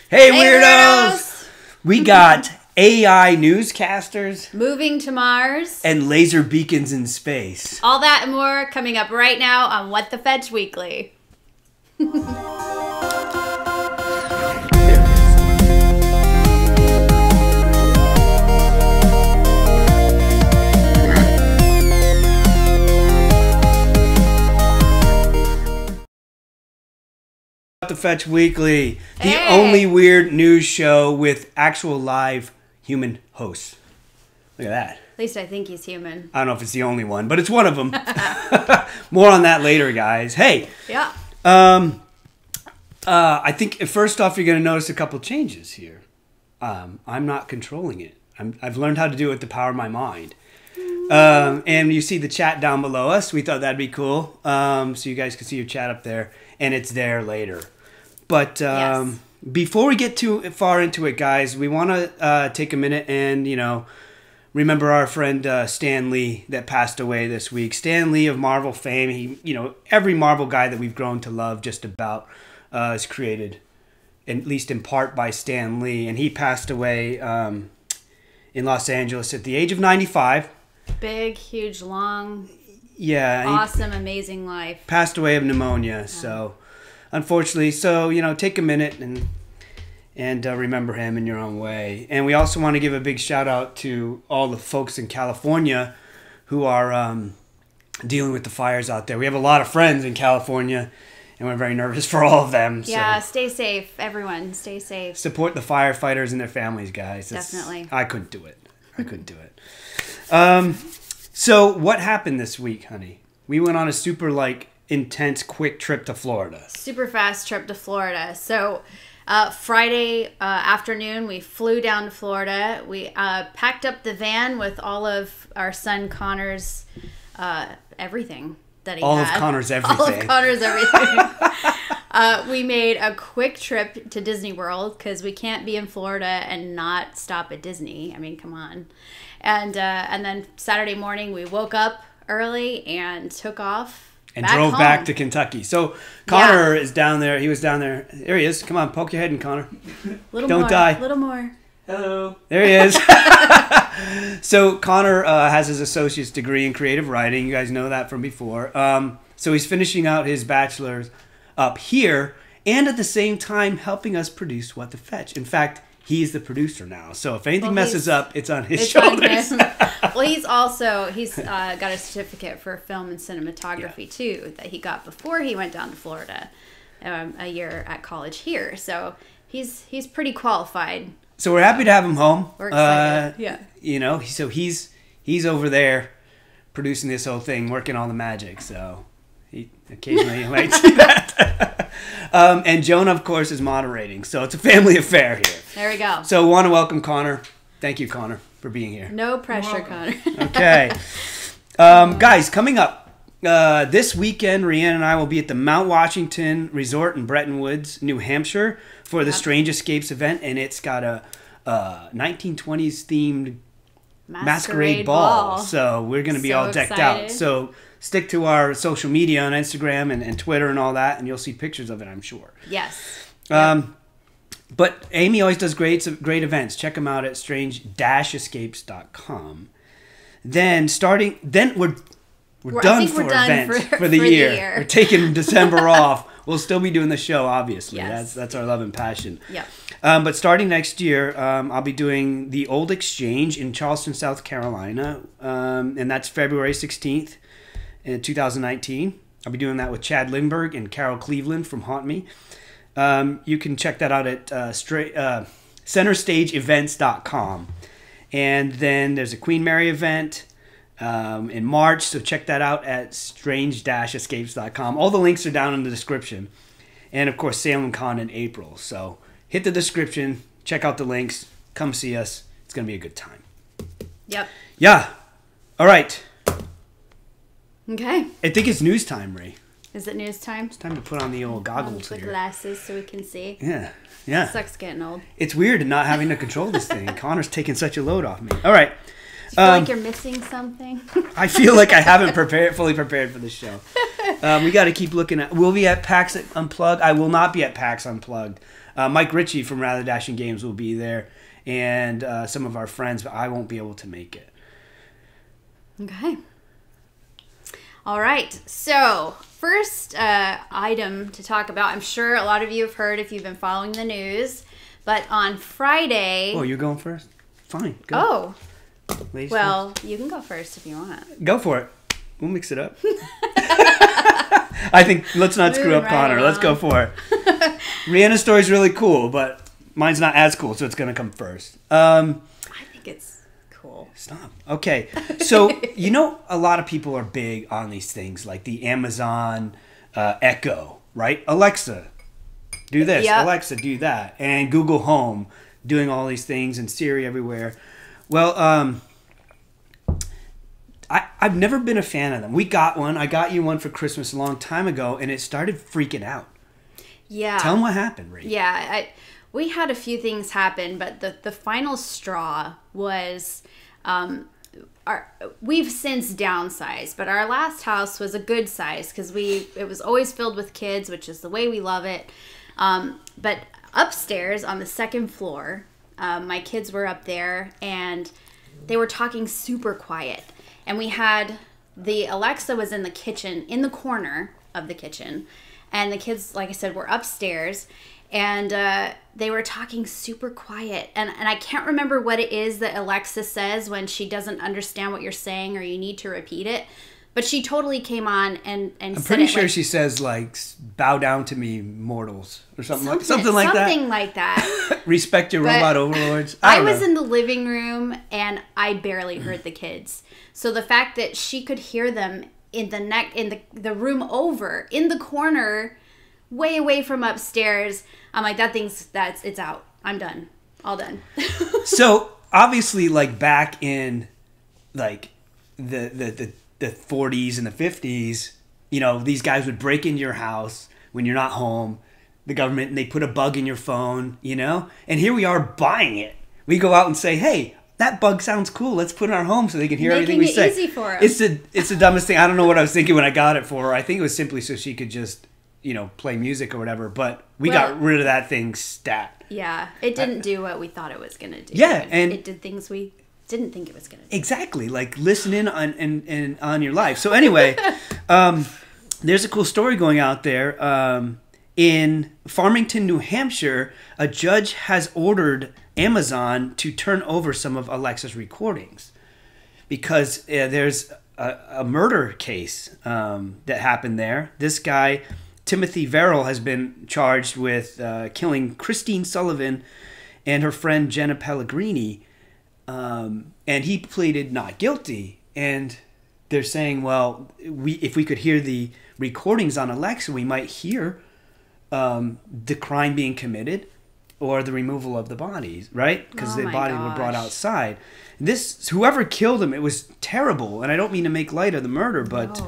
Hey, weirdos! We got AI newscasters, moving to Mars, and laser beacons in space. All that and more coming up right now on What the Fetch Weekly. What the Fetch Weekly, the only weird news show with actual live human hosts. Look at that. At least I think he's human. I don't know if it's the only one, but it's one of them. More on that later, guys. Hey. Yeah. I think first off, you're going to notice a couple changes here. I'm not controlling it. I've learned how to do it with the power of my mind. And you see the chat down below us. We thought that'd be cool. So you guys can see your chat up there, and it's there later. But yes. Before we get too far into it, guys, we want to take a minute and, remember our friend Stan Lee that passed away this week. Stan Lee of Marvel fame. He, every Marvel guy that we've grown to love just about is created, at least in part, by Stan Lee. And he passed away in Los Angeles at the age of 95. Big, huge, long, awesome, amazing life. Passed away of pneumonia, so unfortunately. So, take a minute and remember him in your own way. And we also want to give a big shout out to all the folks in California who are dealing with the fires out there. We have a lot of friends in California, and we're very nervous for all of them. Yeah, so stay safe, everyone. Stay safe. Support the firefighters and their families, guys. Definitely. I couldn't do it. So what happened this week, honey? We went on a super intense quick trip to Florida. Super fast trip to Florida. So Friday afternoon we flew down to Florida. We packed up the van with all of our son Connor's everything that he had. All of Connor's everything. We made a quick trip to Disney World because we can't be in Florida and not stop at Disney. I mean, come on. And then Saturday morning we woke up early and took off and drove home. Back to Kentucky. So Connor is down there. He was down there. There he is. Come on, poke your head in, Connor. Don't die. A little more. Hello. There he is. So Connor has his associate's degree in creative writing. You guys know that from before. So he's finishing out his bachelor's up here and at the same time helping us produce What the Fetch. In fact, he's the producer now. So if anything messes up, it's on his shoulders. Well, he's got a certificate for film and cinematography too that he got before he went down to Florida a year at college here. So he's pretty qualified. So we're happy to have him home. We're excited. So he's over there producing this whole thing, working on the magic. So he occasionally might see that. And Jonah, of course, is moderating. So it's a family affair here. There we go. So want to welcome Connor. Thank you, Connor, for being here. No pressure, Connor. Okay. Guys, coming up this weekend, Reanna and I will be at the Mount Washington Resort in Bretton Woods, New Hampshire, for the Strange Escapes event. And it's got a 1920s themed masquerade ball. So we're going to be all decked out. So stick to our social media on Instagram and Twitter and all that, and you'll see pictures of it, I'm sure. Yes. But Amy always does great events. Check them out at strange-escapes.com. Then we're done for events for the year. We're taking December off. We'll still be doing the show, obviously. Yes. That's our love and passion. Yeah. But starting next year, I'll be doing the Old Exchange in Charleston, South Carolina, and that's February 16th in 2019. I'll be doing that with Chad Lindbergh and Carol Cleveland from Haunt Me. You can check that out at centerstageevents.com. And then there's a Queen Mary event in March, so check that out at strange-escapes.com. All the links are down in the description. And, of course, Salem Con in April. So hit the description, check out the links, come see us. It's going to be a good time. Yep. Yeah. All right. Okay. I think it's news time, Ray. Is it news time? It's time to put on the old goggles the here. glasses so we can see. Yeah. It sucks getting old. It's weird not having to control this thing. Connor's taking such a load off me. All right. Do you feel like you're missing something? I feel like I haven't fully prepared for this show. We got to keep looking at. We'll be at PAX Unplugged. I will not be at PAX Unplugged. Mike Ritchie from Rather Dashing Games will be there, and some of our friends, but I won't be able to make it. Okay. All right. So, first item to talk about, I'm sure a lot of you have heard if you've been following the news, but on Friday... Oh, you're going first? Fine. Go. Oh. Ladies well, first. You can go first if you want. Go for it. We'll mix it up. I think, let's not screw up right Connor. along. Let's go for it. Reanna's story's really cool, but mine's not as cool, so it's going to come first. I think it's cool. Stop. Okay. So, you know, a lot of people are big on these things, like the Amazon Echo, right? Alexa, do this. Yep. Alexa, do that. And Google Home, doing all these things, and Siri everywhere. Well, I've never been a fan of them. We got one. I got you one for Christmas a long time ago, and it started freaking out. Yeah. Tell them what happened, Ray. Yeah, we had a few things happen, but the final straw was we've since downsized, but our last house was a good size because it was always filled with kids, which is the way we love it. But upstairs on the second floor, my kids were up there, and they were talking super quiet. And we had the Alexa was in the kitchen, in the corner of the kitchen. And the kids, like I said, were upstairs. And they were talking super quiet. And I can't remember what it is that Alexa says when she doesn't understand what you're saying or you need to repeat it. But she totally came on and I'm said pretty it sure like, she says, like, bow down to me, mortals, or something like that. Something like that. Respect your But robot overlords. I don't was know. in the living room, and I barely heard the kids. So the fact that she could hear them in the room over, in the corner, way away from upstairs, I'm like, it's out. I'm done. All done. So, obviously, like, back in, like, the 40s and the 50s, you know, these guys would break into your house when you're not home, the government, and they put a bug in your phone, you know? And here we are buying it. We go out and say, hey, that bug sounds cool. Let's put it in our home so they can hear everything we say. Making it easy for them. It's the dumbest thing. I don't know what I was thinking when I got it for her. I think it was simply so she could just, you know, play music or whatever. But we got rid of that thing stat. Yeah, it didn't do what we thought it was going to do. Yeah, and it did things we didn't think it was going to do. Exactly, like listen in on your life. So anyway, there's a cool story going out there. In Farmington, New Hampshire, a judge has ordered Amazon to turn over some of Alexa's recordings because there's a murder case that happened there. This guy, Timothy Verrill, has been charged with killing Christine Sullivan and her friend Jenna Pellegrini. And he pleaded not guilty. And they're saying, well, if we could hear the recordings on Alexa, we might hear the crime being committed or the removal of the bodies, right? Because the bodies were brought outside. Whoever killed him, it was terrible. And I don't mean to make light of the murder, but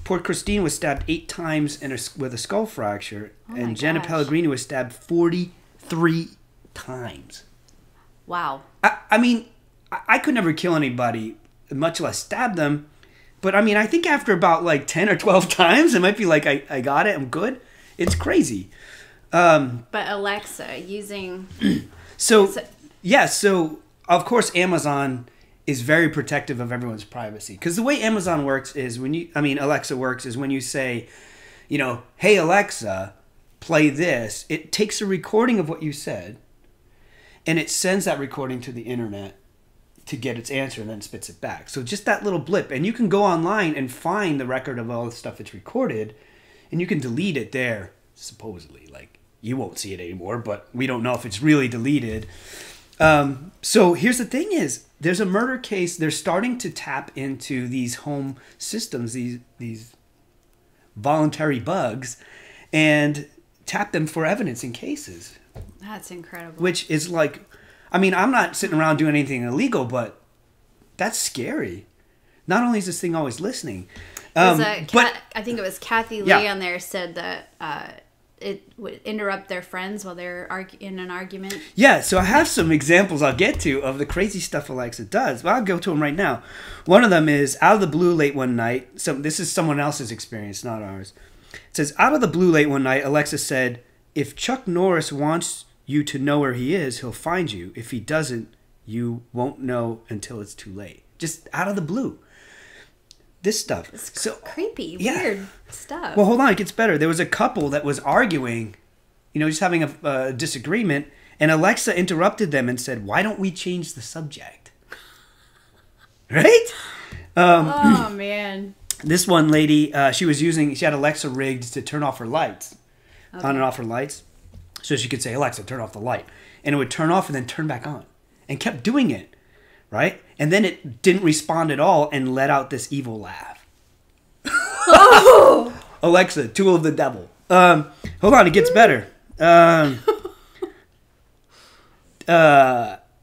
poor Christine was stabbed 8 times with a skull fracture. And Jenna Pellegrini was stabbed 43 times. Wow. I mean, I could never kill anybody, much less stab them. But I mean, I think after about like 10 or 12 times, it might be like, I got it, I'm good. It's crazy. But Alexa using... So of course Amazon is very protective of everyone's privacy. Because the way Amazon works is Alexa works is when you say, you know, hey Alexa, play this. It takes a recording of what you said and it sends that recording to the internet to get its answer and then spits it back. So just that little blip. And you can go online and find the record of all the stuff it's recorded and you can delete it there, supposedly. Like, you won't see it anymore, but we don't know if it's really deleted. So here's the thing is, there's a murder case. They're starting to tap into these home systems, these voluntary bugs, and tap them for evidence in cases. That's incredible. Which is like, I mean, I'm not sitting around doing anything illegal, but that's scary. Not only is this thing always listening, I think it was Kathy Lee on there said that it would interrupt their friends while they're in an argument. Yeah, so I have some examples I'll get to of the crazy stuff Alexa does. Well, I'll go to them right now. One of them is out of the blue late one night. So this is someone else's experience, not ours. It says, out of the blue late one night, Alexa said, if Chuck Norris wants you to know where he is, he'll find you. If he doesn't, you won't know until it's too late. Just out of the blue. This stuff. It's creepy, weird stuff. Well, hold on, it gets better. There was a couple that was arguing, just having a disagreement, and Alexa interrupted them and said, "Why don't we change the subject?" Right? Oh, man. This one lady, she had Alexa rigged to turn off her lights, on and off her lights, so she could say, "Alexa, turn off the light," and it would turn off and then turn back on, and kept doing it, right? And then it didn't respond at all and let out this evil laugh. Oh! Alexa, tool of the devil. Hold on, it gets better.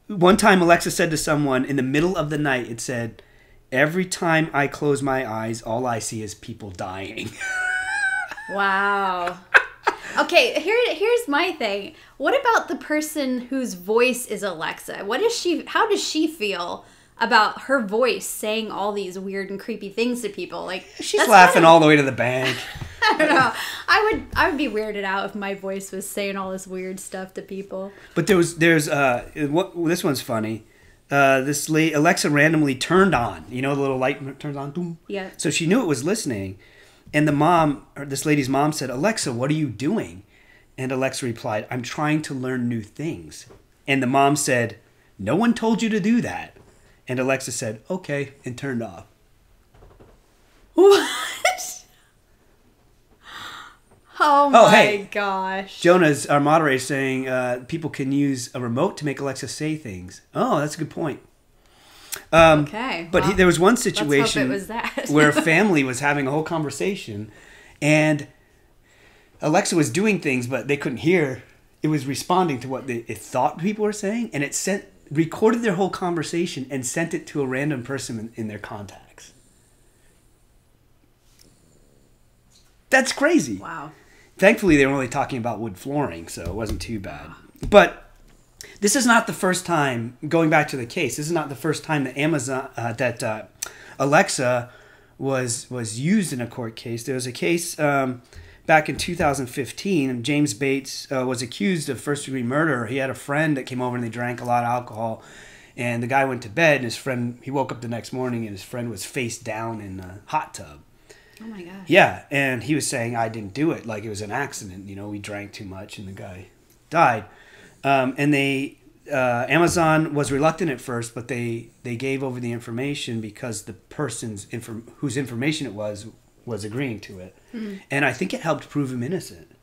One time Alexa said to someone in the middle of the night, it said, "Every time I close my eyes, all I see is people dying." Wow. Okay, here's my thing. What about the person whose voice is Alexa? How does she feel about her voice saying all these weird and creepy things to people? Like, she's laughing all the way to the bank. I don't know. I would be weirded out if my voice was saying all this weird stuff to people. But there's this one's funny. This lady, Alexa randomly turned on. The little light turns on. Boom. Yeah. So she knew it was listening, and this lady's mom said, "Alexa, what are you doing?" And Alexa replied, "I'm trying to learn new things." And the mom said, "No one told you to do that." And Alexa said, "Okay," and turned off. What? Oh my gosh. Jonah's, our moderator, saying people can use a remote to make Alexa say things. Oh, that's a good point. Okay. But there was one situation let's hope it was that. where a family was having a whole conversation, and Alexa was doing things, but they couldn't hear. It was responding to what it thought people were saying, and it recorded their whole conversation and sent it to a random person in their contacts. That's crazy. Wow. Thankfully, they were only talking about wood flooring, so it wasn't too bad. But this is not the first time, going back to the case, this is not the first time that Alexa was used in a court case. There was a case back in 2015, James Bates was accused of first-degree murder. He had a friend that came over and they drank a lot of alcohol. And the guy went to bed, and he woke up the next morning and his friend was face down in a hot tub. Oh my gosh. Yeah, and he was saying, "I didn't do it. Like, it was an accident. We drank too much," and the guy died. And Amazon was reluctant at first, but they gave over the information because the person's whose information it was agreeing to it. Mm-hmm. And I think it helped prove him innocent.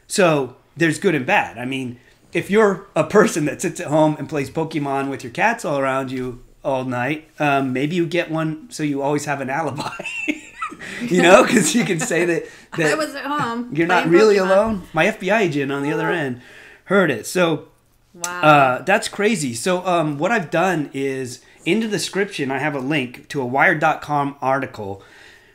So there's good and bad. I mean, if you're a person that sits at home and plays Pokemon with your cats all around you all night, maybe you get one so you always have an alibi. Because you can say that I was at home. You're not really alone. My FBI agent on the other end heard it. So wow, that's crazy. So what I've done is in the description I have a link to a Wired.com article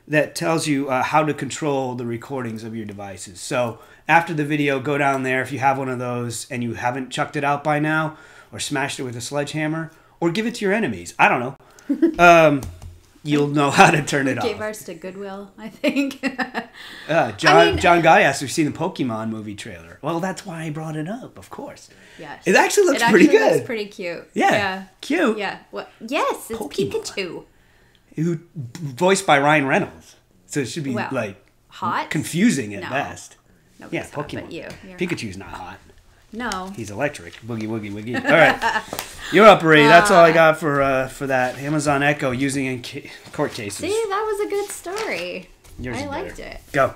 that tells you how to control the recordings of your devices. So after the video, go down there if you have one of those and you haven't chucked it out by now, or smashed it with a sledgehammer, or give it to your enemies. I don't know. You'll know how to turn it off. Gave ours to Goodwill, I think. John Guy asked if we've seen the Pokemon movie trailer. Well, that's why I brought it up, of course. Yes. It actually looks pretty good. Looks pretty cute. Yeah. Cute. Yeah. Well, yes, it's Pokemon. Pikachu. Who voiced by Ryan Reynolds. So it should be hot? confusing at best. Nobody's Pokemon. Hot but you. Pikachu's not hot. No. He's electric. Boogie, woogie, woogie. All right. You're up, Ray. That's all I got for that. Amazon Echo using in court cases. See, that was a good story. Yours I liked it. Go.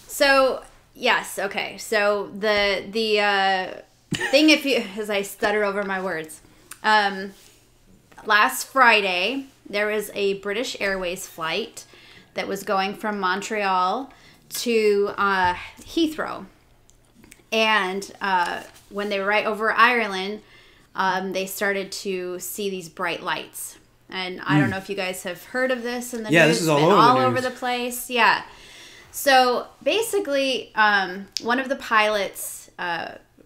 So, yes. Okay. So, the thing, as I stutter over my words, last Friday, there was a British Airways flight that was going from Montreal to Heathrow. And when they were right over Ireland, they started to see these bright lights. And I don't know if you guys have heard of this in the news. Yeah, this is all over the place. Yeah. So basically, one of the pilots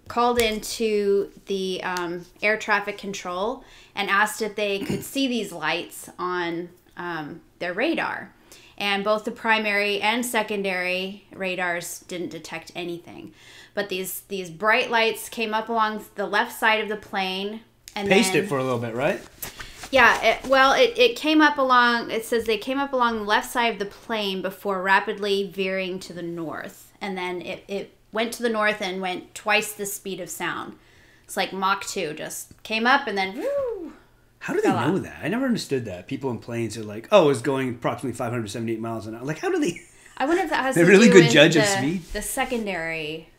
called into the air traffic control and asked if they could see these lights on their radar. and both the primary and secondary radars didn't detect anything. But these bright lights came up along the left side of the plane. And Paced it for a little bit, right? Yeah, it came up along, it says they came up along the left side of the plane before rapidly veering to the north. And then it went to the north and went twice the speed of sound. It's like Mach 2, just came up and then whoo. How do they know that? I never understood that. People in planes are like, oh, it's going approximately 578 miles an hour. Like, how do they... I wonder if that has they're to really do good with judge of speed? The secondary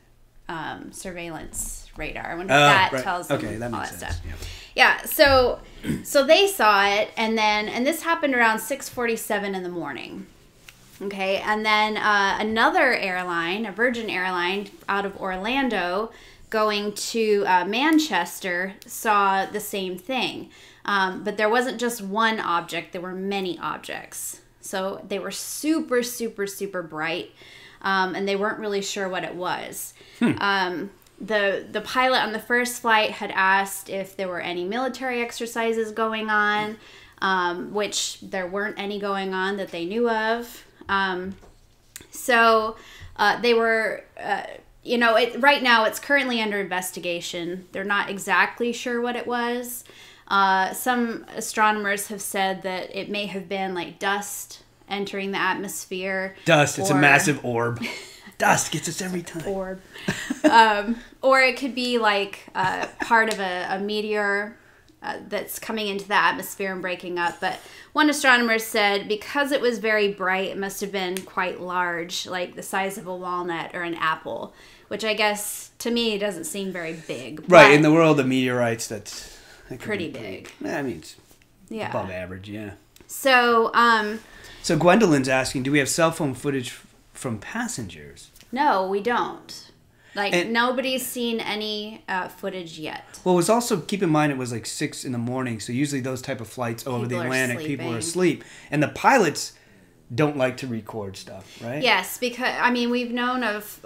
surveillance radar. I wonder if that tells them that all makes that sense. stuff. Yeah, so they saw it, and this happened around 6:47 in the morning. Okay, and then another airline, a Virgin airline out of Orlando, going to Manchester, saw the same thing. But there wasn't just one object, there were many objects. So they were super, super, super bright, and they weren't really sure what it was. The pilot on the first flight had asked if there were any military exercises going on, which there weren't any going on that they knew of. So they were, right now it's currently under investigation. They're not exactly sure what it was. Some astronomers have said that it may have been like dust entering the atmosphere. Dust, it's a massive orb. Dust gets us every time. Orb. Or it could be like part of a meteor that's coming into the atmosphere and breaking up. But one astronomer said because it was very bright, it must have been quite large, like the size of a walnut or an apple, which I guess to me doesn't seem very big. Right, in the world of meteorites, that pretty big. I mean, it's above average, yeah. So, so Gwendolyn's asking, do we have cell phone footage from passengers? No, we don't. Nobody's seen any footage yet. Well, it was also, keep in mind, it was like 6 in the morning, so usually those type of flights over the Atlantic, people are asleep. And the pilots don't like to record stuff, right? Yes, because, I mean, we've known of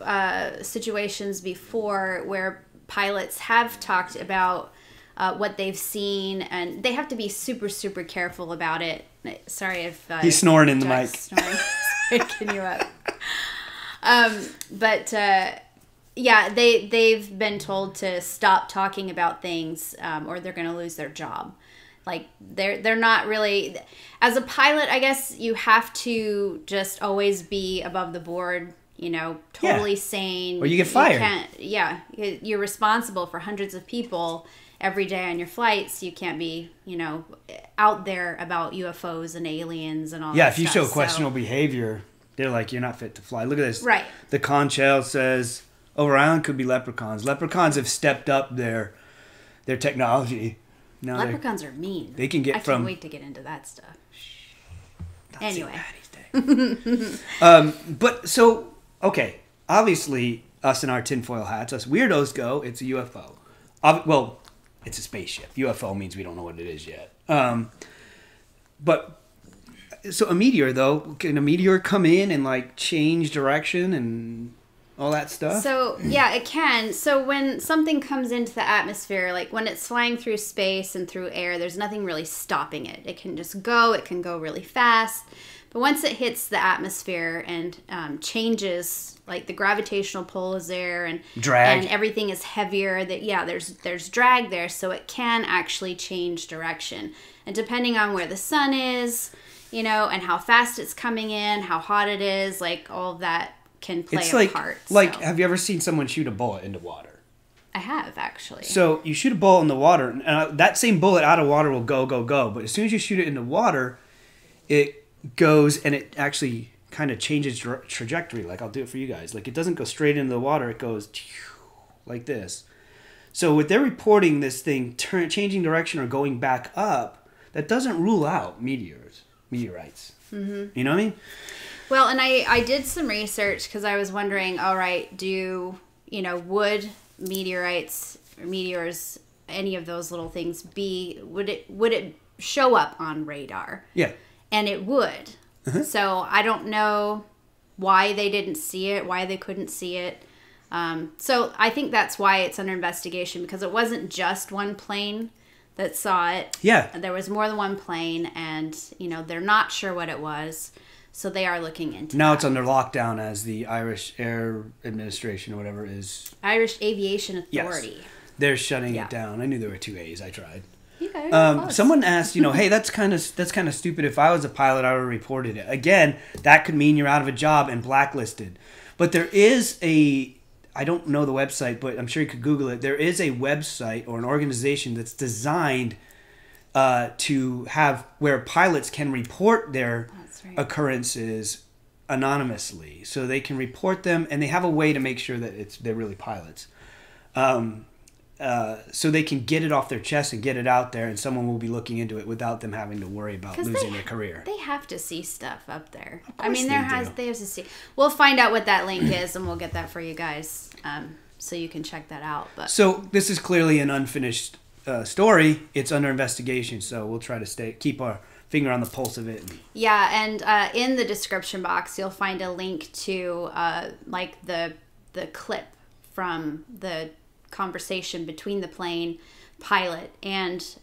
situations before where pilots have talked about what they've seen, and they have to be super, super careful about it. Sorry if... he's snoring in the mic. Snoring. Waking you up. Yeah, they've been told to stop talking about things, or they're going to lose their job. Like they're not really, as a pilot, I guess you have to just always be above the board, totally sane. Or you get fired. You're responsible for hundreds of people every day on your flights. You can't be, out there about UFOs and aliens and all that stuff. Yeah, if you show questionable behavior, they're like, you're not fit to fly. Look at this. Right. The conch shell says, over island could be leprechauns. Leprechauns have stepped up their technology. Now leprechauns are mean. They can get I can't wait to get into that stuff. Anyway. But so, okay. Obviously, us in our tinfoil hats, us weirdos go, it's a UFO. Well, it's a spaceship. UFO means we don't know what it is yet. But, so a meteor, though, can a meteor come in and, like, change direction and all that stuff? So, yeah, it can. So when something comes into the atmosphere, like when it's flying through space and through air, there's nothing really stopping it. It can just go. It can go really fast. But once it hits the atmosphere and changes, like the gravitational pull is there and drag, and everything is heavier, there's drag there, so it can actually change direction. And depending on where the sun is, and how fast it's coming in, how hot it is, like all of that can play a part. Have you ever seen someone shoot a bullet into water? I have, actually. So you shoot a bullet in the water, and that same bullet out of water will go. But as soon as you shoot it into water, it goes and it actually kind of changes trajectory. Like, I'll do it for you guys. Like, it doesn't go straight into the water. It goes like this. So with their reporting this thing changing direction or going back up, that doesn't rule out meteorites. Mm-hmm. You know what I mean? Well, and I did some research because I was wondering, all right, would meteorites or meteors, any of those little things would it show up on radar? Yeah. And it would. Uh-huh. So I don't know why they didn't see it, why they couldn't see it. So I think that's why it's under investigation, because it wasn't just one plane that saw it. Yeah. There was more than one plane, and, they're not sure what it was. So they are looking into now that. it's under lockdown as the Irish Air Administration or whatever is. Irish Aviation Authority. Yes. They're shutting it down. I knew there were 2 A's. I tried. Okay, someone asked, hey, that's kind of stupid. If I was a pilot, I would have reported it. Again, that could mean you're out of a job and blacklisted. But there is I don't know the website, but I'm sure you could Google it. There is a website or an organization that's designed to have where pilots can report their occurrences anonymously, so they can report them, and they have a way to make sure that they're really pilots. So they can get it off their chest and get it out there, and someone will be looking into it without them having to worry about losing their career. They have to see stuff up there. I mean, they have to see. We'll find out what that link is, and we'll get that for you guys, so you can check that out. But so this is clearly an unfinished story. It's under investigation, so we'll try to keep our finger on the pulse of it. Yeah, and in the description box, you'll find a link to like the clip from the conversation between the plane pilot and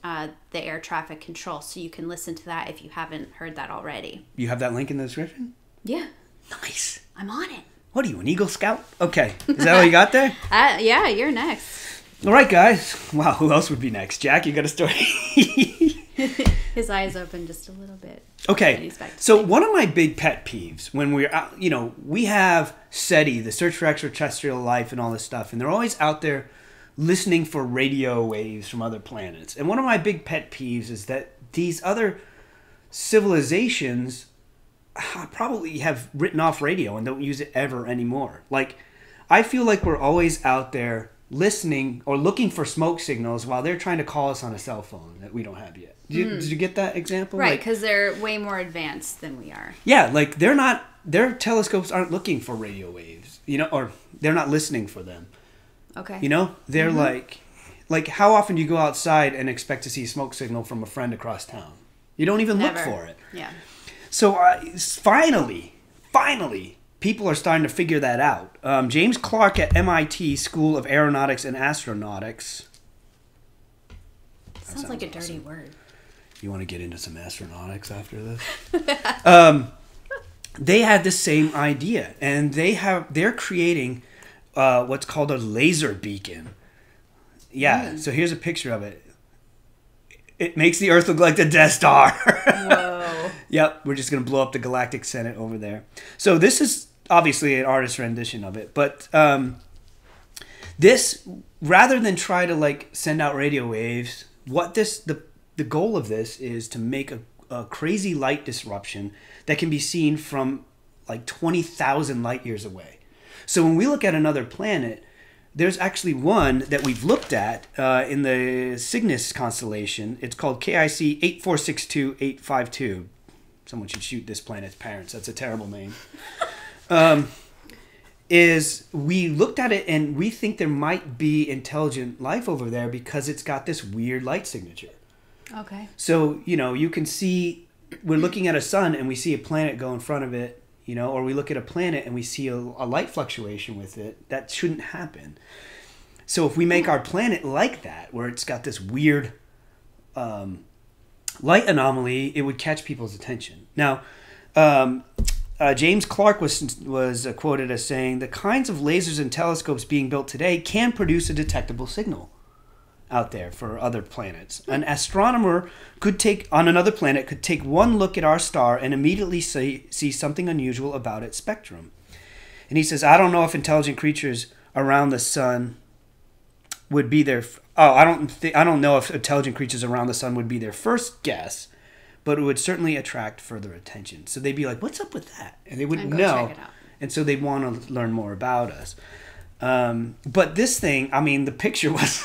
the air traffic control, so you can listen to that if you haven't heard that already. You have that link in the description? Yeah. Nice. I'm on it. What are you, an Eagle Scout? Okay. Is that all you got there? Yeah, you're next. All right, guys. Wow, who else would be next? Jack, you got a story? His eyes open just a little bit. Okay, so one of my big pet peeves when we're out, we have SETI, the Search for Extraterrestrial Life, and all this stuff, and they're always out there listening for radio waves from other planets. And one of my big pet peeves is that these other civilizations probably have written off radio and don't use it ever anymore. Like, I feel like we're always out there listening or looking for smoke signals while they're trying to call us on a cell phone that we don't have yet. Did you get that example? Right, because they're way more advanced than we are. Yeah, like their telescopes aren't looking for radio waves, or they're not listening for them. Okay. They're like how often do you go outside and expect to see a smoke signal from a friend across town? You don't even look for it. Yeah. So finally, people are starting to figure that out. James Clark at MIT School of Aeronautics and Astronautics. Sounds like a dirty word. You want to get into some astronautics after this? They had the same idea, and they're creating what's called a laser beacon. Yeah, so here's a picture of it. It makes the Earth look like the Death Star. Whoa. Yep, we're just going to blow up the Galactic Senate over there. So this is obviously an artist's rendition of it, but this, rather than try to send out radio waves, the goal of this is to make a crazy light disruption that can be seen from 20,000 light years away. So when we look at another planet, there's actually one that we've looked at in the Cygnus constellation. It's called KIC 8462852. Someone should shoot this planet's parents. That's a terrible name. We looked at it and we think there might be intelligent life over there because it's got this weird light signature. Okay. So, you can see, we're looking at a sun and we see a planet go in front of it, or we look at a planet and we see a light fluctuation with it. That shouldn't happen. So if we make our planet like that, where it's got this weird light anomaly, it would catch people's attention. Now, James Clark was quoted as saying, "The kinds of lasers and telescopes being built today can produce a detectable signal out there for other planets. An astronomer on another planet could take one look at our star and immediately see something unusual about its spectrum." And he says, "I don't know if intelligent creatures around the sun would be their I don't know if intelligent creatures around the sun would be their first guess, but it would certainly attract further attention." So they'd be like, "What's up with that?" And they wouldn't know. Check it out. And so they want to learn more about us. But this thing, the picture was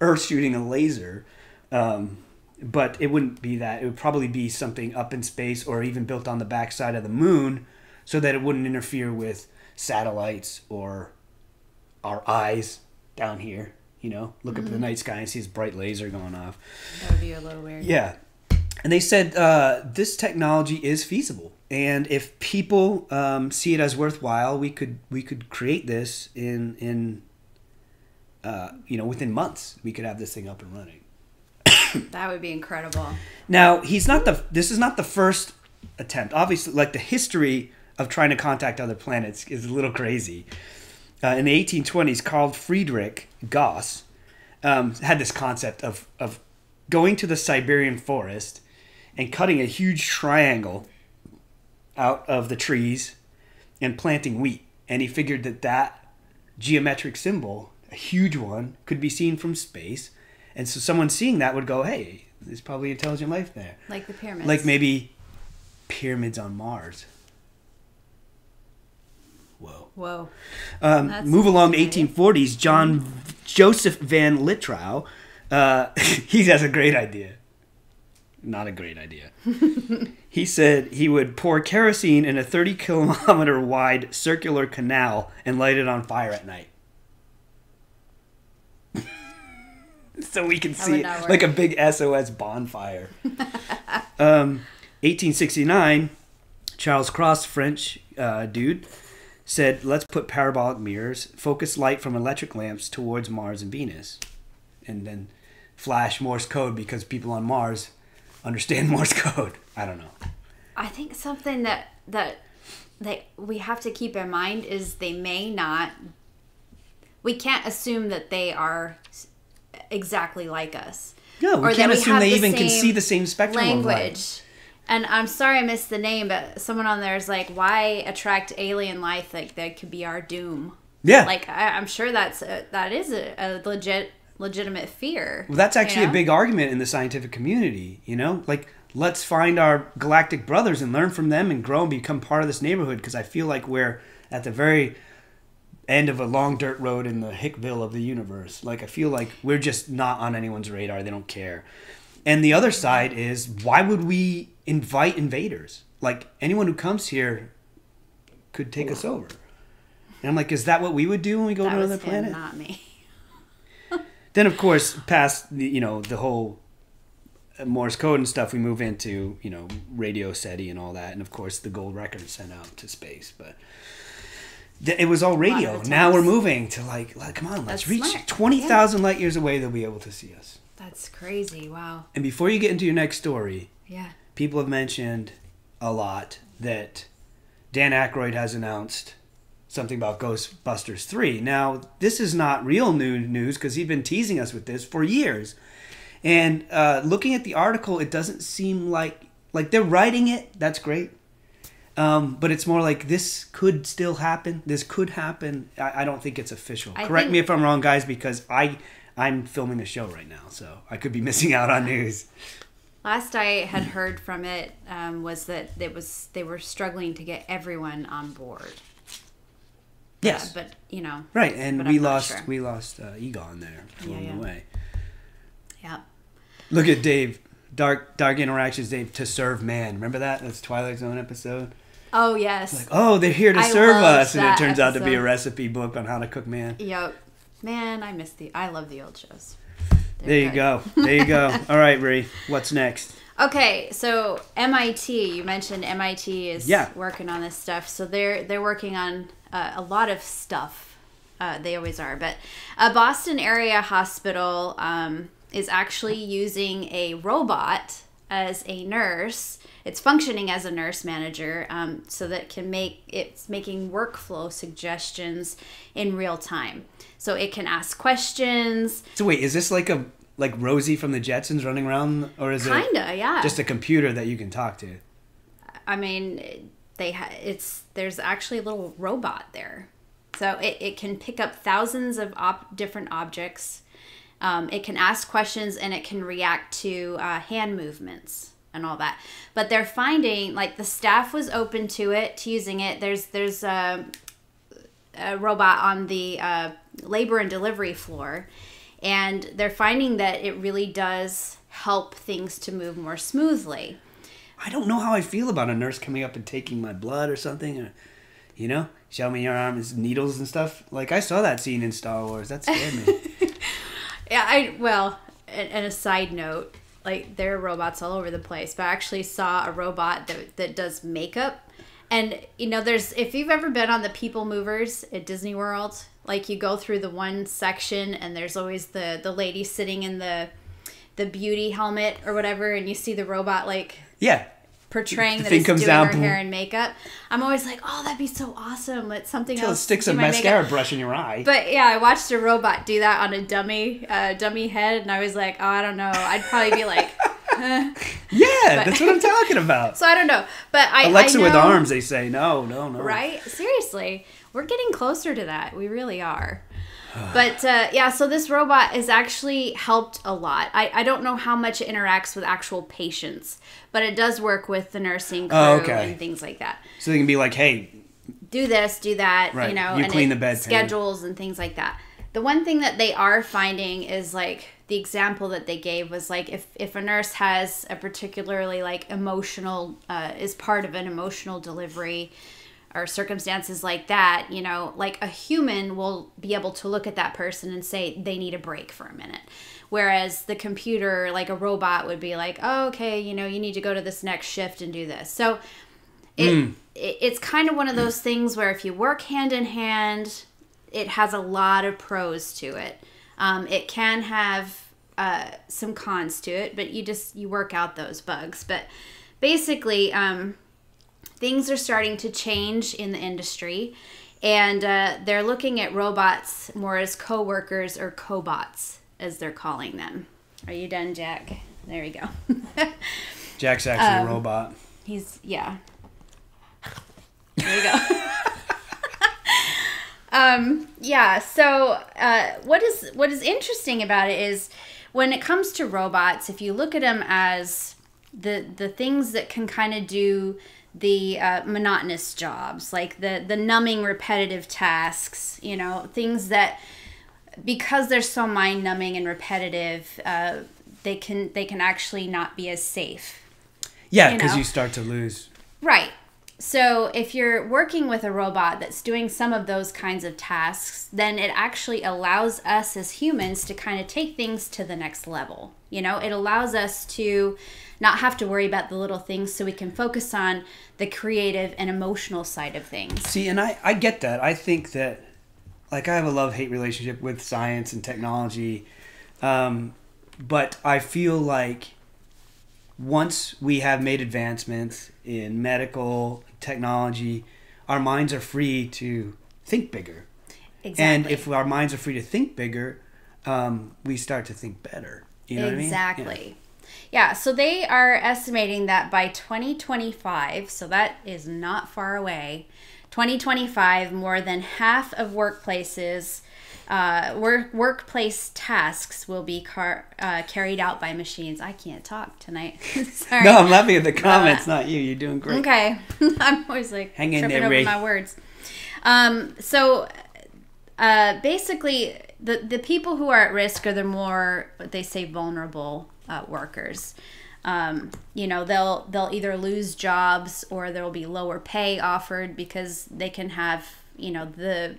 Earth shooting a laser, but it wouldn't be that. It would probably be something up in space or even built on the backside of the moon so that it wouldn't interfere with satellites or our eyes down here. Look up at the night sky and see this bright laser going off. That would be a little weird. Yeah. And they said this technology is feasible. And if people see it as worthwhile, we could create this in within months. We could have this thing up and running. That would be incredible. Now, this is not the first attempt. Obviously, like the history of trying to contact other planets is a little crazy. In the 1820s, Carl Friedrich Gauss had this concept of going to the Siberian forest and cutting a huge triangle out of the trees and planting wheat. And he figured that geometric symbol, a huge one, could be seen from space. And so someone seeing that would go, hey, there's probably intelligent life there. Like the pyramids. Like maybe pyramids on Mars. Whoa. Move along to 1840s. Joseph Van Littrow. He has a great idea. Not a great idea. He said he would pour kerosene in a 30-kilometer wide circular canal and light it on fire at night. So we can see it like a big SOS bonfire. 1869, Charles Cross, French dude, said, let's put parabolic mirrors, focus light from electric lamps towards Mars and Venus. And then flash Morse code because people on Mars understand Morse code. I don't know. I think something that we have to keep in mind is they may not... We can't assume that they are exactly like us. No, we can't assume they even can see the same spectrum of light. And I'm sorry I missed the name, but someone on there is like, why attract alien life? Like, that could be our doom. Yeah. Like, I'm sure that is a legitimate fear. Well, that's actually a big argument in the scientific community, you know? Like, let's find our galactic brothers and learn from them and grow and become part of this neighborhood, because I feel like we're at the very end of a long dirt road in the Hickville of the universe. Like, I feel like we're just not on anyone's radar. They don't care. And the other side is, why would we invite invaders? Like, anyone who comes here could take us over. And I'm like, is that what we would do when we go to another planet? Not me. Then, of course, past the whole Morse code and stuff, we move into, radio SETI and all that. And, of course, the gold record sent out to space. But it was all radio. Now we're moving to, like come on, let's reach 20,000 light years away. They'll be able to see us. That's crazy. Wow. And before you get into your next story, yeah, people have mentioned a lot that Dan Aykroyd has announced something about Ghostbusters 3. Now, this is not real news because he's been teasing us with this for years. And looking at the article, it doesn't seem like they're writing it. That's great. But it's more like this could still happen. This could happen. I don't think it's official. Correct me if I'm wrong, guys, because I'm filming the show right now, so I could be missing out on news. Last I had heard from it was that they were struggling to get everyone on board. Yes, but right, and we lost Egon there along the way. Yeah. Look at Dave, Dark Interactions, Dave, to serve man. Remember that? That's Twilight Zone episode. Oh yes. Like, they're here to serve us, and it turns out to be a recipe book on how to cook man. Yep. Man, I love the old shows. There you go. All right, Ree, what's next? Okay, so MIT, you mentioned MIT is working on this stuff. So they're working on a lot of stuff. They always are. But a Boston area hospital is actually using a robot as a nurse. It's functioning as a nurse manager, so that it's making workflow suggestions in real time. So it can ask questions. So wait, is this like Rosie from the Jetsons running around, or is it just a computer that you can talk to? I mean, there's actually a little robot there, so it can pick up thousands of different objects. It can ask questions and it can react to hand movements and all that. But they're finding, like, the staff was open to using it. There's a robot on the labor and delivery floor, and they're finding that it really does help things to move more smoothly. I don't know how I feel about a nurse coming up and taking my blood or something, or, show me your arms, needles and stuff. Like, I saw that scene in Star Wars. That scared me. Yeah, and a side note, like, there are robots all over the place, but I actually saw a robot that does makeup. And, if you've ever been on the People Movers at Disney World, like, you go through the one section and there's always the lady sitting in the beauty helmet or whatever, and you see the robot, like... Yeah. portraying The that thing it's comes doing down, her boom. hair and makeup. I'm always like, oh, that'd be so awesome. It's something Until it else. sticks to a do my mascara makeup. brush in your eye. But yeah, I watched a robot do that on a dummy head, and I was like, oh, I don't know. I'd probably be like, Yeah, But- that's what I'm talking about. so I don't know. But Alexa I know, with arms, they say. No. right? Seriously, we're getting closer to that. We really are. But yeah, so this robot has actually helped a lot. I don't know how much it interacts with actual patients, but it does work with the nursing crew and things like that. So they can be like, hey, Do this, do that, Right. you know, You and clean it the bedpan. schedules and things like that. The one thing that they are finding is like the example that they gave was like if a nurse has a particularly like emotional is part of an emotional delivery or circumstances like that, you know, like a human will be able to look at that person and say they need a break for a minute. Whereas the computer, like a robot, would be like, oh, okay, you know, you need to go to this next shift and do this. So it's kind of one of those things where if you work hand in hand, it has a lot of pros to it. It can have some cons to it, but you work out those bugs. But basically, things are starting to change in the industry, and they're looking at robots more as co-workers or cobots, as they're calling them. Are you done, Jack? There you go. Jack's actually a robot. Yeah. There you go. Yeah, so what is interesting about it is when it comes to robots, if you look at them as the things that can kind of do the monotonous jobs, like the numbing repetitive tasks, you know, things that, because they're so mind-numbing and repetitive, they can actually not be as safe. Yeah, because you start to lose. Right. So if you're working with a robot that's doing some of those kinds of tasks, then it actually allows us as humans to kind of take things to the next level. You know, it allows us to not have to worry about the little things so we can focus on the creative and emotional side of things. See, and I get that. I think that, like, I have a love-hate relationship with science and technology, but I feel like once we have made advancements in medical technology, our minds are free to think bigger. Exactly. And if our minds are free to think bigger, we start to think better. You know what I mean? Exactly. Yeah, so they are estimating that by 2025, so that is not far away, 2025, more than half of workplaces, workplace tasks will be carried out by machines. I can't talk tonight. Sorry. No, I'm laughing at the comments, not you. You're doing great. Okay. I'm always like Hang in tripping there, over Ray. my words. Basically, the people who are at risk are the more, what they say, vulnerable workers. You know, they'll either lose jobs or there will be lower pay offered because they can have, you know, the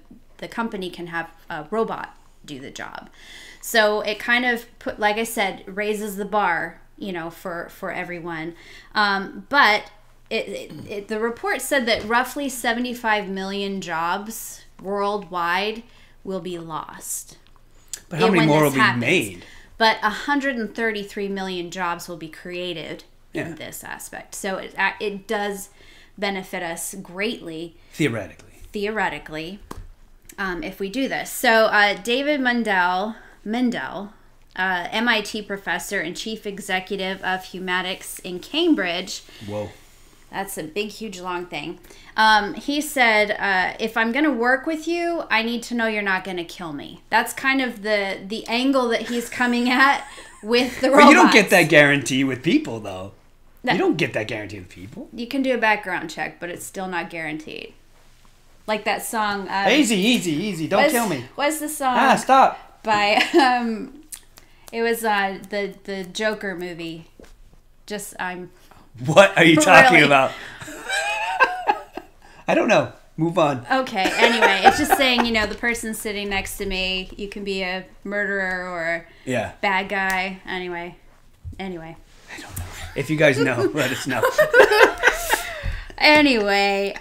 company can have a robot do the job. So it kind of like I said, raises the bar, you know, for everyone. But the report said that roughly 75 million jobs worldwide will be lost. But how many more will be happens. made? But 133 million jobs will be created in this aspect. So it does benefit us greatly. Theoretically, if we do this. So David Mendel, MIT professor and chief executive of Humanics in Cambridge. Whoa. That's a big, huge, long thing. He said, if I'm going to work with you, I need to know you're not going to kill me. That's kind of the angle that he's coming at with the robots. But you don't get that guarantee with people, though. You don't get that guarantee with people. You can do a background check, but it's still not guaranteed. Like that song. Easy. Don't kill me. What's the song? Stop. By, it was the Joker movie. What are you talking Really? about? I don't know. Move on. Okay, anyway, it's just saying, you know, the person sitting next to me, you can be a murderer or a bad guy. Anyway. I don't know. If you guys know, let us know. Anyway,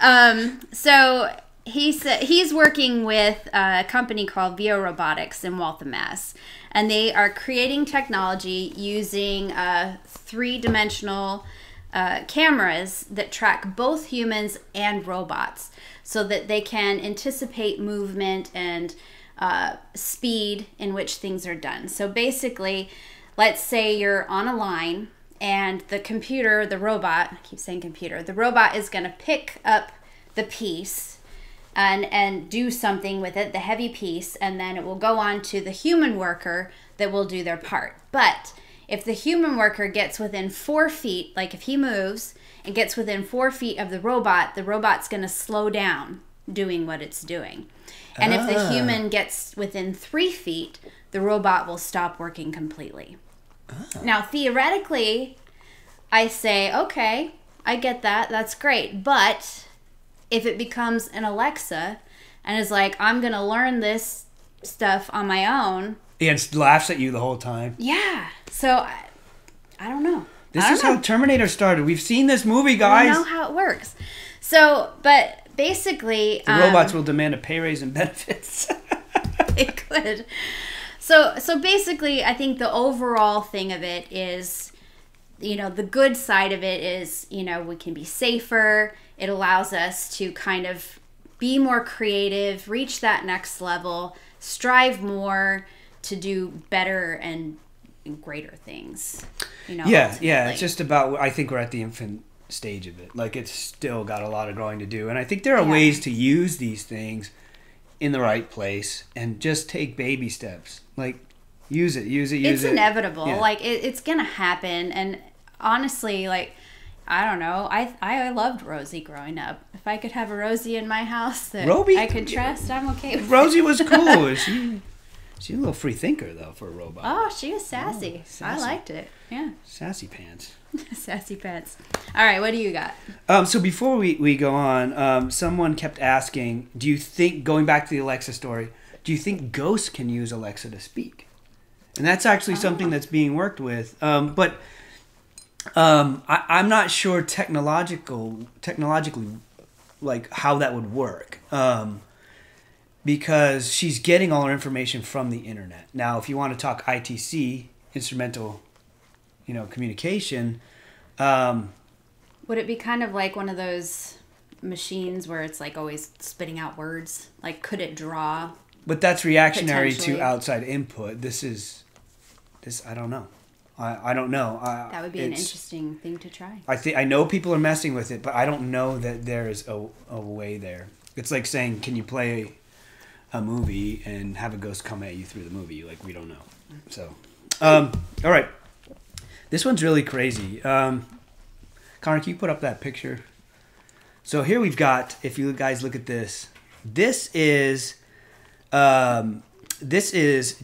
so he's working with a company called VO Robotics in Waltham, Mass. And they are creating technology using three-dimensional cameras that track both humans and robots so that they can anticipate movement and speed in which things are done. So basically, let's say you're on a line and the computer, the robot, I keep saying computer, the robot is going to pick up the piece and do something with it, the heavy piece, and then it will go on to the human worker that will do their part. But if the human worker gets within 4 feet, like if he moves and gets within 4 feet of the robot's going to slow down doing what it's doing. And if the human gets within 3 feet, the robot will stop working completely. Now, theoretically, I say, okay, I get that. That's great. But if it becomes an Alexa and is like, I'm going to learn this stuff on my own. And laughs at you the whole time. Yeah. So, I don't know. This is how Terminator started. We've seen this movie, guys. I know how it works. So, but basically... The robots will demand a pay raise and benefits. They could. So basically, I think the overall thing of it is, you know, the good side of it is, you know, we can be safer. It allows us to kind of be more creative, reach that next level, strive more to do better and greater things. You know, yeah. ultimately. It's just about, I think we're at the infant stage of it. Like, it's still got a lot of growing to do. And I think there are ways to use these things in the right place and just take baby steps. Like, use it. It's inevitable. Yeah. Like, it's going to happen. And honestly, like, I don't know. I loved Rosie growing up. If I could have a Rosie in my house that I could trust, I'm okay with Rosie was cool. She's a little free thinker, though, for a robot. Oh, she was sassy. I liked it. Yeah. Sassy pants. Sassy pants. All right, what do you got? So before we go on, someone kept asking, do you think, going back to the Alexa story, do you think ghosts can use Alexa to speak? And that's actually something that's being worked with. But I'm not sure technologically, like, how that would work. Because she's getting all her information from the internet. Now, if you want to talk ITC, instrumental, communication. Would it be kind of like one of those machines where it's like always spitting out words? Like, could it draw? But that's reactionary to outside input. I don't know. I don't know. That would be an interesting thing to try. I know people are messing with it, but I don't know that there's a way there. It's like saying, can you play a movie and have a ghost come at you through the movie? Like, we don't know. So, all right. This one's really crazy. Connor, can you put up that picture? So here we've got, if you guys look at this, this is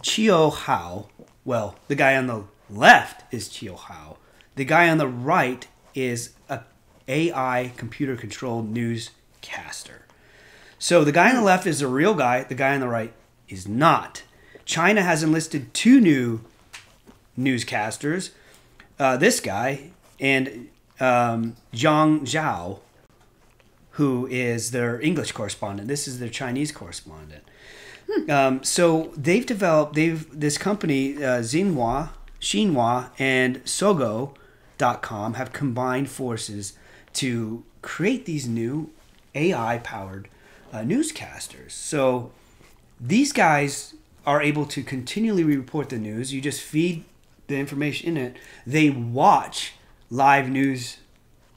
Chio Hao. Well, the guy on the left is Chio Hao. The guy on the right is a AI computer-controlled newscaster. So the guy on the left is a real guy. The guy on the right is not. China has enlisted 2 new newscasters. This guy and Zhang Zhao, who is their English correspondent. This is their Chinese correspondent. So they've developed, this company, Xinhua, and Sogo.com have combined forces to create these new AI-powered newscasters. So these guys are able to continually report the news. You just feed the information in it. They watch live news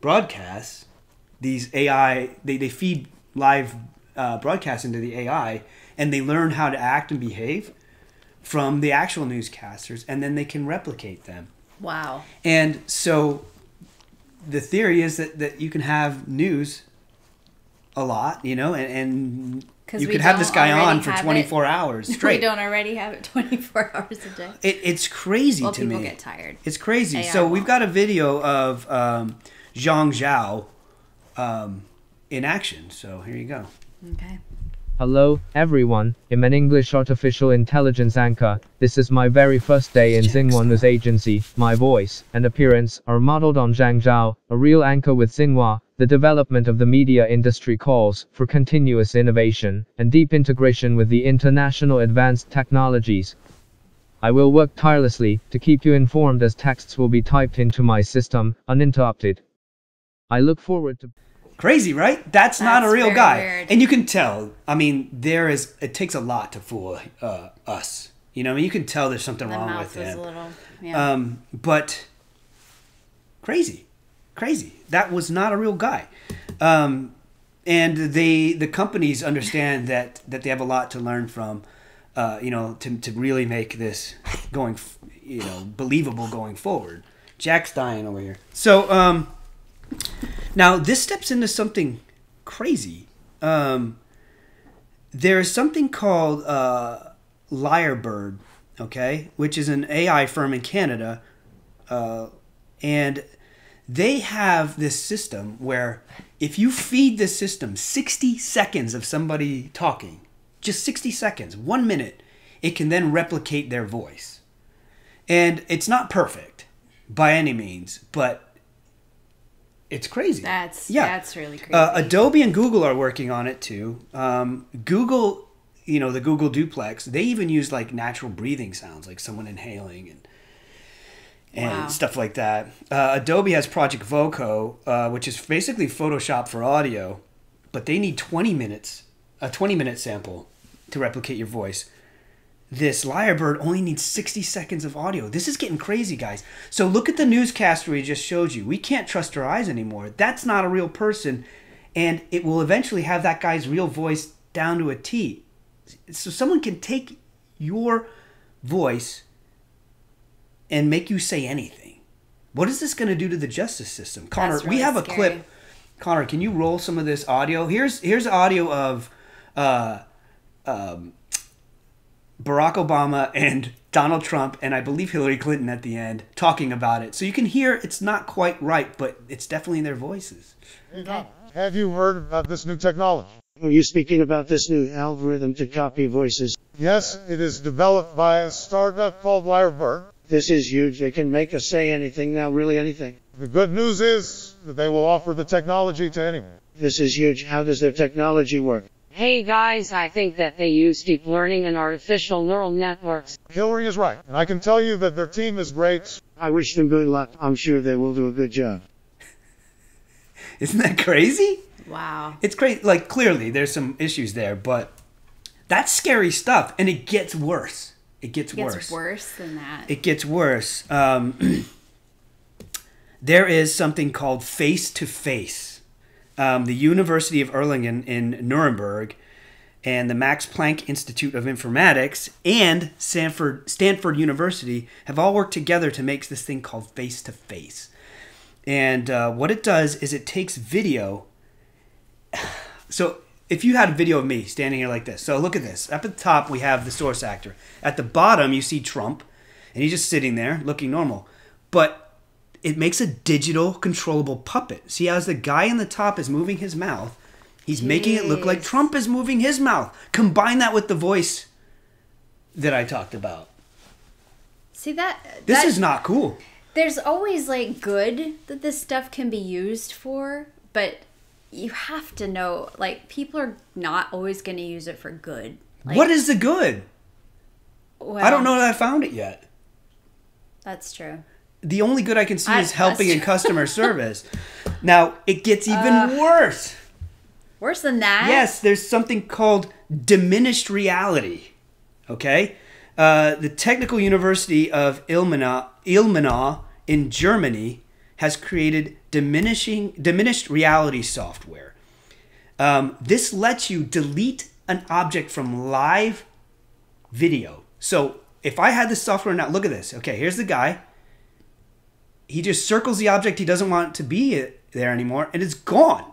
broadcasts. These AI, they feed live broadcasts into the AI, and they learn how to act and behave from the actual newscasters, and then they can replicate them. Wow. And so the theory is that you can have news a lot, and you could have this guy on for 24 hours straight. We don't already have it 24 hours a day. It's crazy to me. People get tired. It's crazy. AI so we've won't. got a video of Zhang Zhao in action. So here you go. Okay. Hello, everyone. I'm an English artificial intelligence anchor. This is my very first day in Xinhua News Agency. My voice and appearance are modeled on Zhang Zhao, a real anchor with Xinhua. The development of the media industry calls for continuous innovation and deep integration with the international advanced technologies. I will work tirelessly to keep you informed as texts will be typed into my system, uninterrupted. I look forward to... Crazy, right? That's not a real very guy. weird. And you can tell. I mean, it takes a lot to fool us. You know, I mean, you can tell there's something The wrong mouth with was him. a little, yeah. But crazy. That was not a real guy. And the companies understand that they have a lot to learn from, to really make this believable going forward. Jack's dying over here. So, now this steps into something crazy. There's something called Lyrebird, okay, which is an AI firm in Canada, and they have this system where if you feed this system 60 seconds of somebody talking, just 60 seconds, 1 minute, it can then replicate their voice. And it's not perfect by any means, but it's crazy. That's really crazy. Adobe and Google are working on it too. Google, the Google Duplex, they even use like natural breathing sounds, like someone inhaling and stuff like that. Adobe has Project Voco, which is basically Photoshop for audio, but they need 20 minutes, a 20-minute sample to replicate your voice. This Lyrebird only needs 60 seconds of audio. This is getting crazy, guys. So look at the newscaster we just showed you. We can't trust our eyes anymore. That's not a real person, and it will eventually have that guy's real voice down to a T. So someone can take your voice and make you say anything. What is this going to do to the justice system? Connor, That's really we have a scary. clip. Connor, can you roll some of this audio? Here's audio of Barack Obama and Donald Trump, and I believe Hillary Clinton at the end, talking about it. So you can hear it's not quite right, but it's definitely in their voices. Okay. Have you heard about this new technology? Are you speaking about this new algorithm to copy voices? Yes, it is developed by a startup called Lyrebird. This is huge. They can make us say anything now, really anything. The good news is that they will offer the technology to anyone. This is huge. How does their technology work? Hey guys, I think that they use deep learning and artificial neural networks. Hillary is right, and I can tell you that their team is great. I wish them good luck. I'm sure they will do a good job. Isn't that crazy? Wow. It's crazy. Like, clearly, there's some issues there, but that's scary stuff, and it gets worse. It gets worse. It gets worse than that. It gets worse. There is something called face-to-face. The University of Erlangen in Nuremberg and the Max Planck Institute of Informatics and Stanford University have all worked together to make this thing called face-to-face. And what it does is it takes video. So if you had a video of me standing here like this. So look at this. Up at the top, we have the source actor. At the bottom, you see Trump. And he's just sitting there looking normal. But it makes a digital controllable puppet. See, as the guy in the top is moving his mouth, he's making it look like Trump is moving his mouth. Combine that with the voice that I talked about. See that? This is not cool. There's always like good that this stuff can be used for, but you have to know, like, people are not always going to use it for good. Like, What is the good? well, I don't know that I found it yet. That's true. The only good I can see is helping that's in customer service. Now, it gets even worse. Worse than that? Yes, there's something called Diminished Reality. Okay? The Technical University of Ilmenau in Germany has created diminished reality software. This lets you delete an object from live video. So if I had this software now, look at this. Okay, here's the guy. He just circles the object he doesn't want to be there anymore, and it's gone.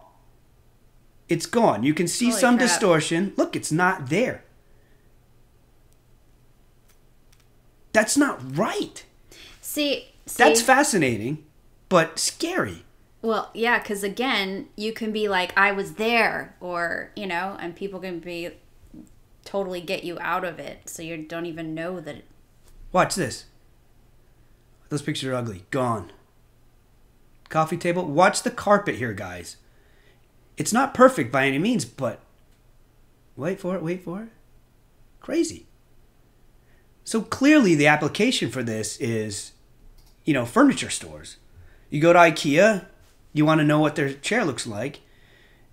It's gone. You can see Holy some crap. distortion. Look, it's not there. That's not right. See, That's fascinating, but scary. well, yeah, because again, you can be like, I was there, or, and people can be totally get you out of it, so you don't even know that. Watch this. Those pictures are ugly. Gone. Coffee table. Watch the carpet here, guys. It's not perfect by any means, but wait for it. Crazy. So clearly the application for this is, furniture stores. You go to IKEA, You want to know what their chair looks like,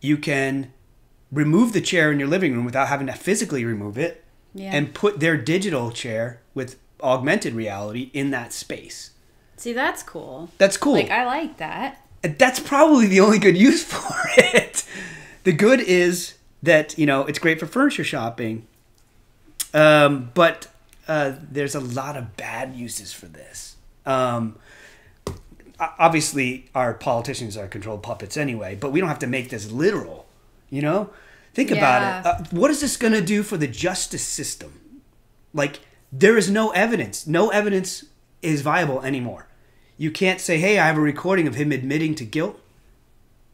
you can remove the chair in your living room without having to physically remove it, and put their digital chair with augmented reality in that space. See, that's cool. That's cool. Like, I like that. That's probably the only good use for it. The good is that, it's great for furniture shopping. But there's a lot of bad uses for this. Obviously, our politicians are controlled puppets anyway, but we don't have to make this literal, Think about it. What is this going to do for the justice system? Like, there is no evidence. No evidence is viable anymore. You can't say, hey, I have a recording of him admitting to guilt.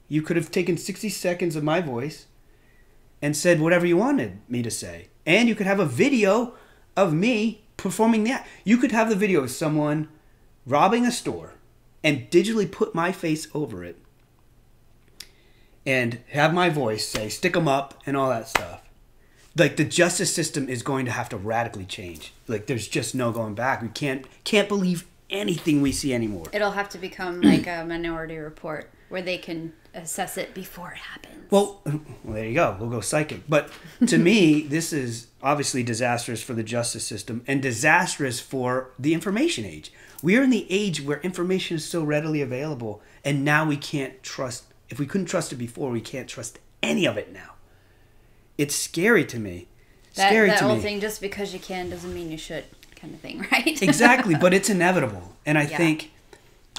You could have taken 60 seconds of my voice and said whatever you wanted me to say. And you could have a video of me performing that. You could have the video of someone robbing a store and digitally put my face over it and have my voice say, stick 'em up and all that stuff. Like, the justice system is going to have to radically change. Like, there's just no going back. We can't believe anything we see anymore. It'll have to become like a Minority Report where they can assess it before it happens. Well, there you go. We'll go psychic. But to me, this is obviously disastrous for the justice system and disastrous for the information age. We are in the age where information is so readily available, and now we can't trust. If we couldn't trust it before, we can't trust any of it now. It's scary to me. That old thing, just because you can doesn't mean you should, kind of thing, right? Exactly, but it's inevitable. And I think,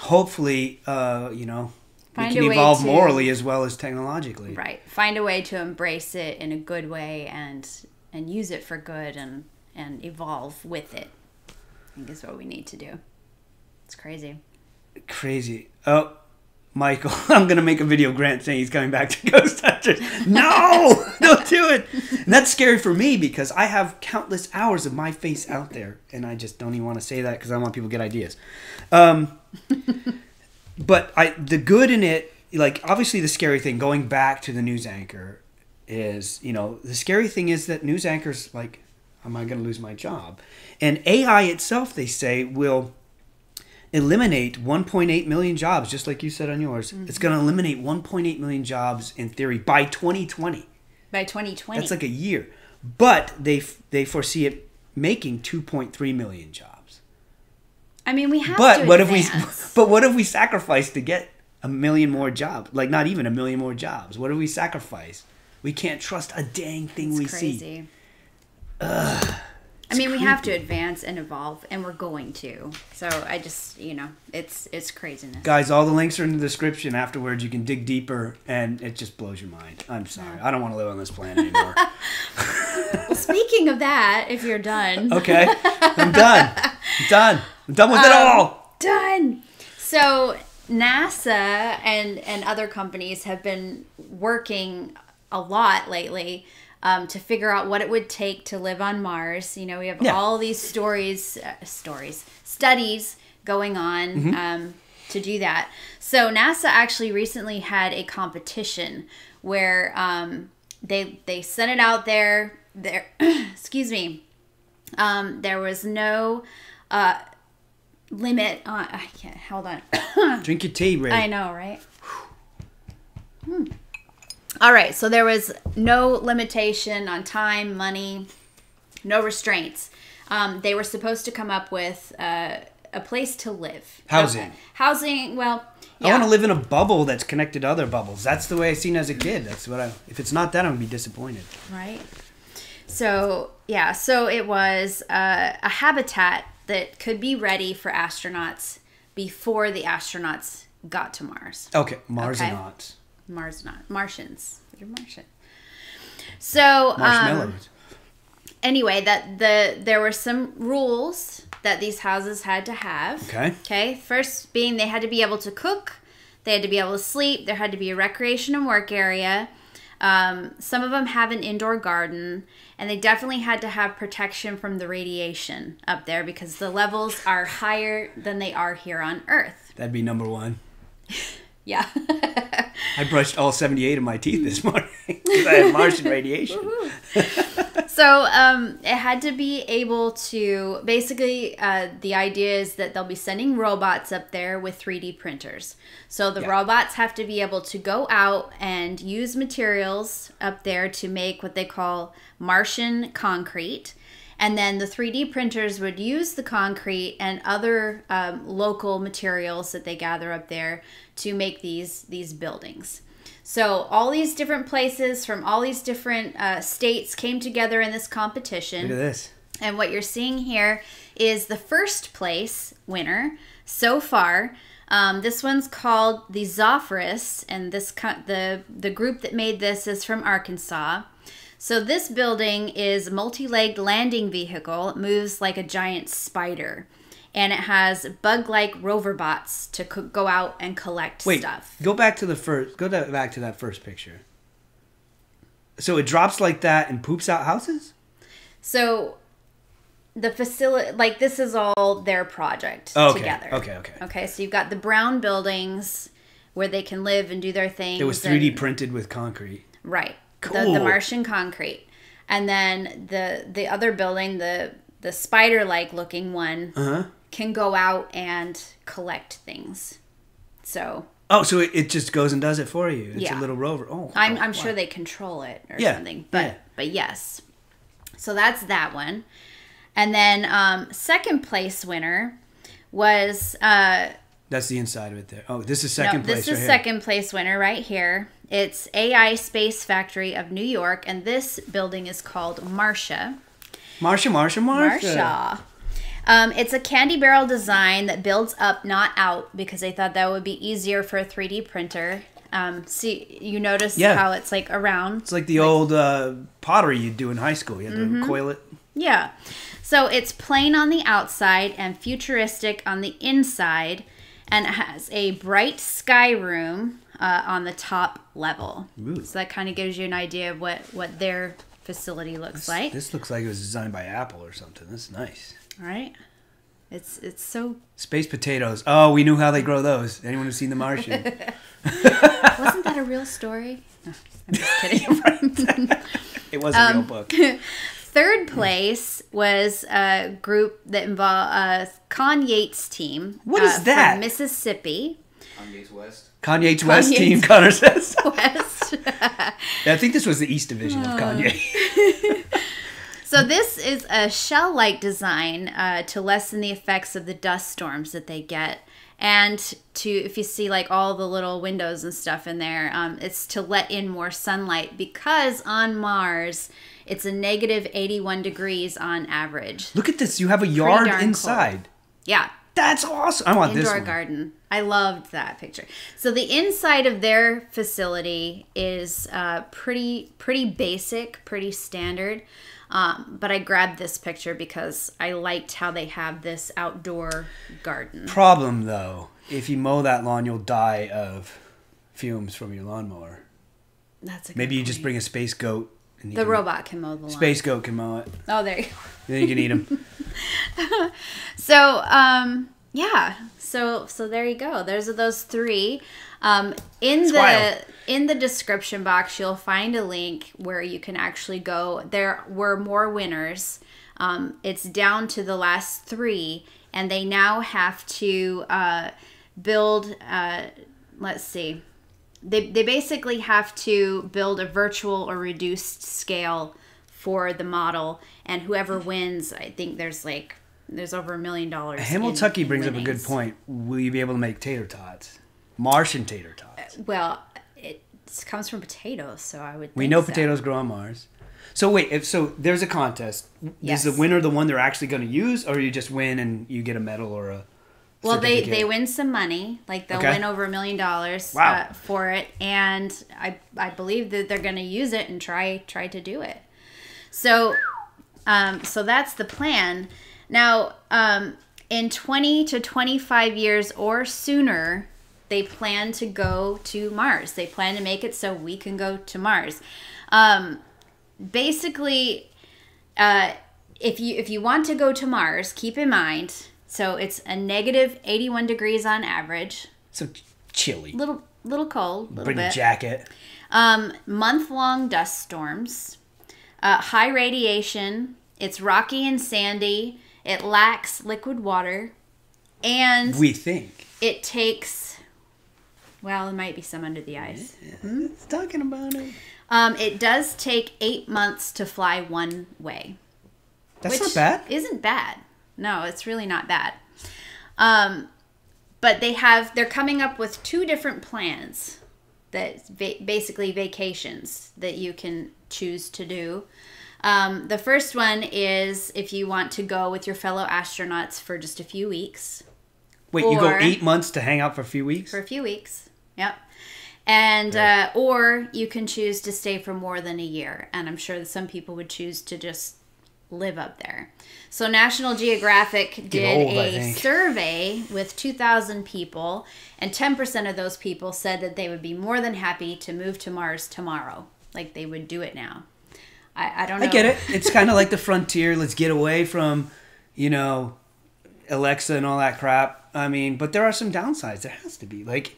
hopefully, we can evolve morally as well as technologically. Right. Find a way to embrace it in a good way and use it for good and evolve with it. I think is what we need to do. It's crazy. Crazy. Oh, Michael, I'm going to make a video of Grant saying he's coming back to Ghost Hunters. No! Don't do it! And that's scary for me because I have countless hours of my face out there. And I just don't even want to say that because I want people to get ideas. But the good in it, like, obviously the scary thing, going back to the news anchor, is, the scary thing is that news anchors, like, am I going to lose my job? And AI itself, they say, will eliminate 1.8 million jobs, just like you said on yours. Mm-hmm. It's going to eliminate 1.8 million jobs in theory by 2020. By 2020. That's like a year. But they foresee it making 2.3 million jobs. I mean, we have but to what advance. What if we sacrifice to get a million more jobs? Like, not even a million more jobs. What do we sacrifice? We can't trust a dang thing we see. Ugh. I mean, we have to advance and evolve, and we're going to. So I just, it's craziness. Guys, all the links are in the description. Afterwards, you can dig deeper, and it just blows your mind. I'm sorry. I don't want to live on this planet anymore. Well, speaking of that, if you're done. Okay. I'm done. I'm done with it all. Done. So NASA and other companies have been working a lot lately to figure out what it would take to live on Mars. We have all these studies going on to do that. So NASA actually recently had a competition where they sent it out there. Excuse me. There was no limit on. I can't. Hold on. Drink your tea, Ray. I know, right? All right, so there was no limitation on time, money, no restraints. They were supposed to come up with a place to live. Housing. Housing, well, yeah. I want to live in a bubble that's connected to other bubbles. That's the way I seen it as a kid. That's what if it's not that, I'm going to be disappointed. Right. So, yeah, so it was a habitat that could be ready for astronauts before the astronauts got to Mars. Okay, Marsinauts. Martians. You're Martian. So, marshmallows. Anyway, there were some rules that these houses had to have. Okay. First being they had to be able to cook, they had to be able to sleep, there had to be a recreation and work area. Some of them have an indoor garden, and they definitely had to have protection from the radiation up there because the levels are higher than they are here on Earth. That'd be number one. Yeah. I brushed all 78 of my teeth this morning because I had Martian radiation. So So it had to be able to, basically, the idea is that they'll be sending robots up there with 3D printers. So the robots have to be able to go out and use materials up there to make what they call Martian concrete. And then the 3D printers would use the concrete and other local materials that they gather up there to make these buildings. So all these different places from all these different states came together in this competition. Look at this. And what you're seeing here is the first place winner so far. This one's called the Zophorus, and the group that made this is from Arkansas. So this building is a multi-legged landing vehicle. It moves like a giant spider. And it has bug-like rover bots to go out and collect stuff. Go back to back to that first picture. So it drops like that and poops out houses? So the facility, like this is all their project together. Okay, so you've got the brown buildings where they can live and do their things. It was 3D printed with concrete. Right. Cool. The Martian concrete. And then the other building, the spider-like looking one, can go out and collect things. So. Oh, so it just goes and does it for you. It's a little rover. Oh, I'm sure they control it or something. But yes. So that's that one. And then second place winner was... that's the inside of it there. Oh, this is second place this is second place winner right here. It's AI Space Factory of New York, and this building is called Marcia. Marcia. It's a candy barrel design that builds up, not out, because they thought that would be easier for a 3D printer. See, you notice how it's like around. It's like the old pottery you'd do in high school. You had to coil it. Yeah. So it's plain on the outside and futuristic on the inside, and it has a bright sky room on the top level. Ooh. So that kind of gives you an idea of what their facility looks like. This looks like it was designed by Apple or something. This is nice. All right. It's so... Space potatoes. Oh, we knew how they grow those. Anyone who's seen The Martian? Wasn't that a real story? No, I'm just kidding. It was a real book. Third place was a group that involved Con Yates' team. What is that? From Mississippi. Kanye's West team, Connor says. West. I think this was the East Division of Kanye. So this is a shell-like design to lessen the effects of the dust storms that they get. And if you see like all the little windows and stuff in there, it's to let in more sunlight because on Mars, it's a negative 81 degrees on average. Look at this. You have a yard inside. Cold. Yeah. That's awesome. I want this one. Indoor garden. I loved that picture. So the inside of their facility is pretty basic, pretty standard. But I grabbed this picture because I liked how they have this outdoor garden. Problem, though, if you mow that lawn, you'll die of fumes from your lawnmower. That's a good Maybe you point. just bring a space goat. And the robot can mow the lawn. Space goat can mow it. Oh, there you go. Then you can eat them. So, yeah. So there you go. There's those three. In the description box, you'll find a link where you can actually go. There were more winners. It's down to the last three, and they now have to build. Let's see. They basically have to build a virtual or reduced scale for the model, and whoever wins, I think there's over $1 million. Hamiltucky brings up a good point. Will you be able to make tater tots? Martian tater tots. Well, it comes from potatoes, so I would. We know potatoes grow on Mars. So wait, so there's a contest. Yes. Is the winner the one they're actually going to use, or you just win and you get a medal or a? Well, they win some money. Like they'll win over $1 million for it, and I believe that they're going to use it and try to do it. So that's the plan. Now, in 20 to 25 years or sooner, they plan to go to Mars. They plan to make it so we can go to Mars. Basically, if you want to go to Mars, keep in mind, so it's a negative 81 degrees on average. So chilly. Little cold. Bring a jacket. Month-long dust storms. high radiation. It's rocky and sandy. It lacks liquid water. And we think. It takes, well, there might be some under the ice. Yeah, it's talking about it. It does take 8 months to fly one way. That's not bad. Isn't bad. No, it's really not bad. But they're coming up with 2 different plans that basically vacations that you can choose to do. The first one is if you want to go with your fellow astronauts for just a few weeks. Wait, you go 8 months to hang out for a few weeks? For a few weeks, yep. And or you can choose to stay for more than a year. And I'm sure that some people would choose to just live up there. So National Geographic did a survey with 2,000 people, and 10% of those people said that they would be more than happy to move to Mars tomorrow. Like they would do it now. I don't know. I get it. It's kind of like the frontier. Let's get away from, Alexa and all that crap. I mean, but there are some downsides. There has to be. Like,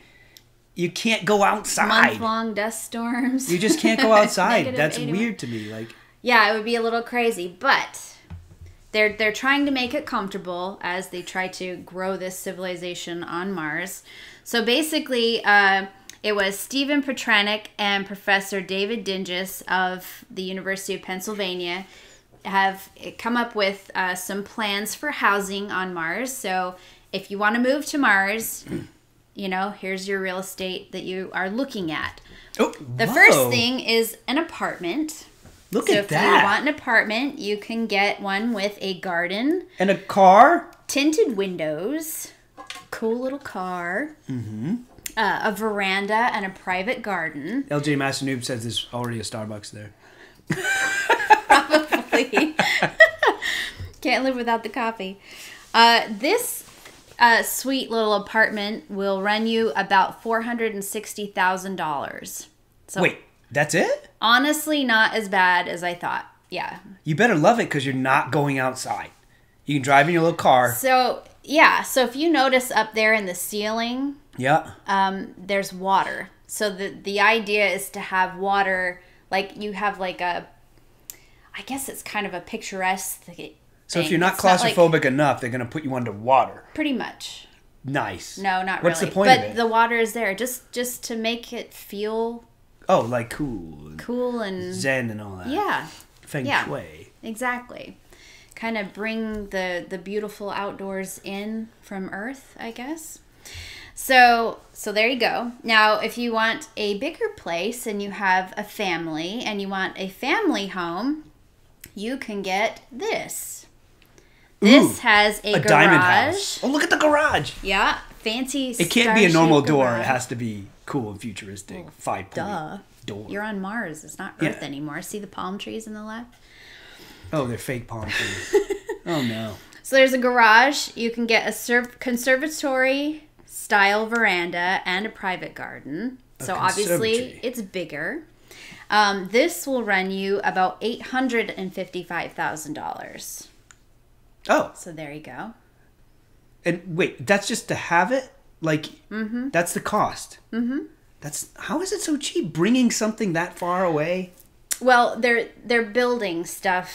you can't go outside. Month-long dust storms. You just can't go outside. That's weird to me. Like, yeah, it would be a little crazy, but they're trying to make it comfortable as they try to grow this civilization on Mars. So basically, it was Stephen Petranek and Professor David Dinges of the University of Pennsylvania have come up with some plans for housing on Mars. So if you want to move to Mars, here's your real estate that you are looking at. Oh, the first thing is an apartment. Look at that. So if you want an apartment, you can get one with a garden. And a car. Tinted windows. Cool little car. Mm-hmm. A veranda and a private garden. LJ Massanoob says there's already a Starbucks there. Probably. Can't live without the coffee. This sweet little apartment will run you about $460,000. So wait, that's it? Honestly, not as bad as I thought. Yeah. You better love it because you're not going outside. You can drive in your little car. So, yeah. So if you notice up there in the ceiling, there's water. So the idea is to have water, like you have like I guess it's kind of a picturesque thing. So if you're not claustrophobic enough, they're going to put you underwater. Pretty much. Nice. No, not What's really. The point of it? But the water is there just to make it feel... Oh, like cool. Cool and... Zen and all that. Yeah. Feng shui. Exactly. Kind of bring the beautiful outdoors in from Earth, I guess. So there you go. Now, if you want a bigger place and you have a family and you want a family home, you can get this. This has a garage. Diamond house. Oh, look at the garage. Yeah, fancy. It can't be a normal door. It has to be cool and futuristic. Well, 5-point door. You're on Mars. It's not Earth anymore. See the palm trees on the left? Oh, they're fake palm trees. Oh, no. So there's a garage. You can get a conservatory-style veranda and a private garden. So obviously, it's bigger. This will run you about $855,000. Oh. So there you go. And wait, that's just to have it? Like, that's the cost? Mm-hmm. How is it so cheap bringing something that far away? Well, they're building stuff.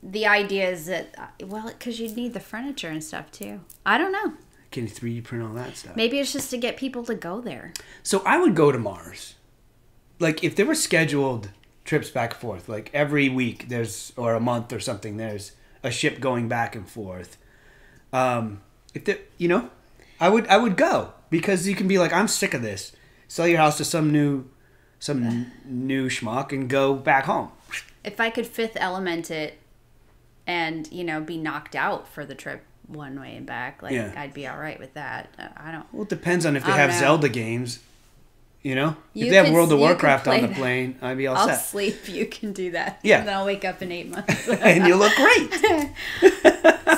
The idea is that, because you'd need the furniture and stuff too. I don't know. Can you 3D print all that stuff? Maybe it's just to get people to go there. So I would go to Mars. Like, if there were scheduled trips back and forth, like every week or a month or something, there's a ship going back and forth. I would go because you can be like, I'm sick of this. Sell your house to some new schmuck and go back home. If I could fifth element it and, be knocked out for the trip one way and back, I'd be all right with that. Well, it depends on if they have Zelda games. If they have World of Warcraft on the plane, I'd be all set. I'll sleep. You can do that. Yeah. And then I'll wake up in 8 months. And you look great.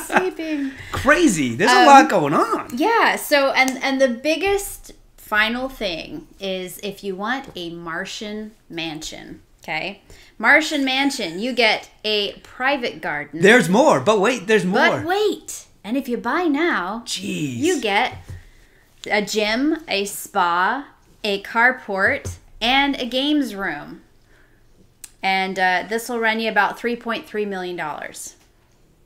Sleeping. Crazy. There's a lot going on. Yeah. So, and the biggest final thing is if you want a Martian mansion, okay? Martian mansion, you get a private garden. There's more. But wait, there's more. But wait. And if you buy now, you get a gym, a spa, a carport, and a games room. And this will run you about $3.3 million.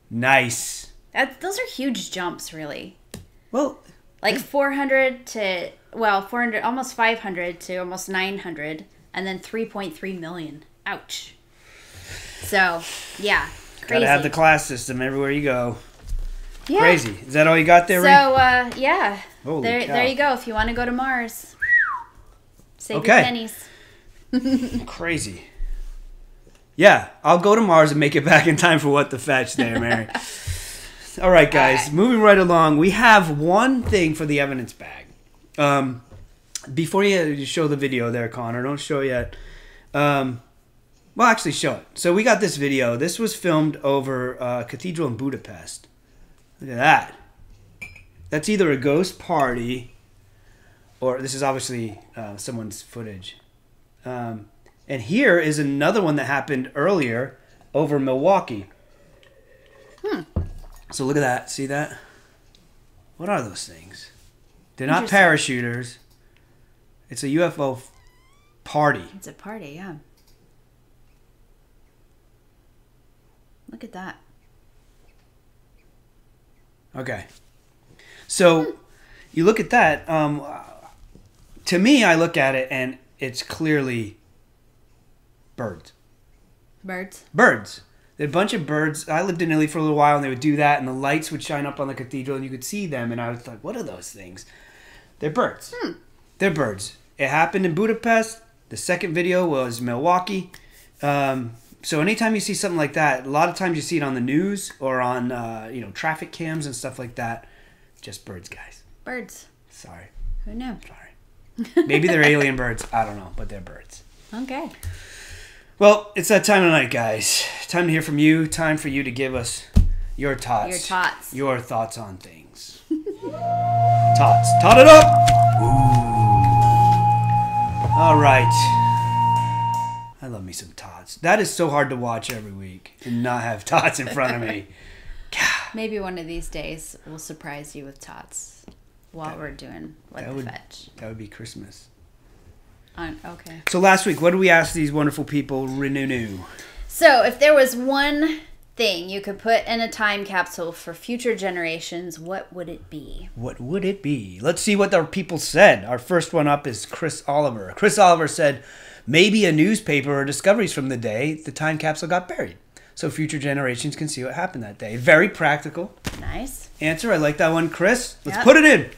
Nice. Those are huge jumps, really. Well, like 400 to 400, almost 500 to almost 900, and then 3.3 million. Ouch. So, yeah, crazy. Gotta have the class system everywhere you go. Yeah. Crazy. Is that all you got there, So, Ree? yeah. Holy cow. There you go. If you want to go to Mars, save Okay. your pennies. Crazy. Yeah, I'll go to Mars and make it back in time for What the Fetch there, Mary. All right, guys. All right. Moving right along. We have one thing for the evidence bag. Before you show the video there, Connor, don't show yet. Well, actually, show it. So we got this video. This was filmed over a cathedral in Budapest. Look at that. That's either a ghost party or this is obviously someone's footage. And here is another one that happened earlier over Milwaukee. So look at that. See that? What are those things? They're not parachuters. It's a UFO party. It's a party, yeah. Look at that. Okay. So you look at that. To me, I look at it and it's clearly birds. Birds? Birds. They're a bunch of birds. I lived in Italy for a little while and they would do that and the lights would shine up on the cathedral and you could see them. And I was like, what are those things? They're birds. They're birds. It happened in Budapest. The second video was Milwaukee. So anytime you see something like that, a lot of times you see it on the news or on traffic cams and stuff like that. Just birds, guys. Birds. Sorry. Who knew? Sorry. Maybe they're alien birds. I don't know, but they're birds. Okay. Well, it's that time of night, guys. Time to hear from you. Time for you to give us your tots. Your tots. Your thoughts on things. Tots. Tot it up! All right. I love me some tots. That is so hard to watch every week and not have tots in front of me. Maybe one of these days we'll surprise you with tots while we're doing What the Fetch. That would be Christmas. Okay. So last week, what did we ask these wonderful people, Renew? So if there was one thing you could put in a time capsule for future generations, what would it be? What would it be? Let's see what our people said. Our first one up is Chris Oliver. Chris Oliver said, maybe a newspaper or discoveries from the day the time capsule got buried, so future generations can see what happened that day. Very practical. Nice. Answer. I like that one, Chris. Let's Yep. put it in.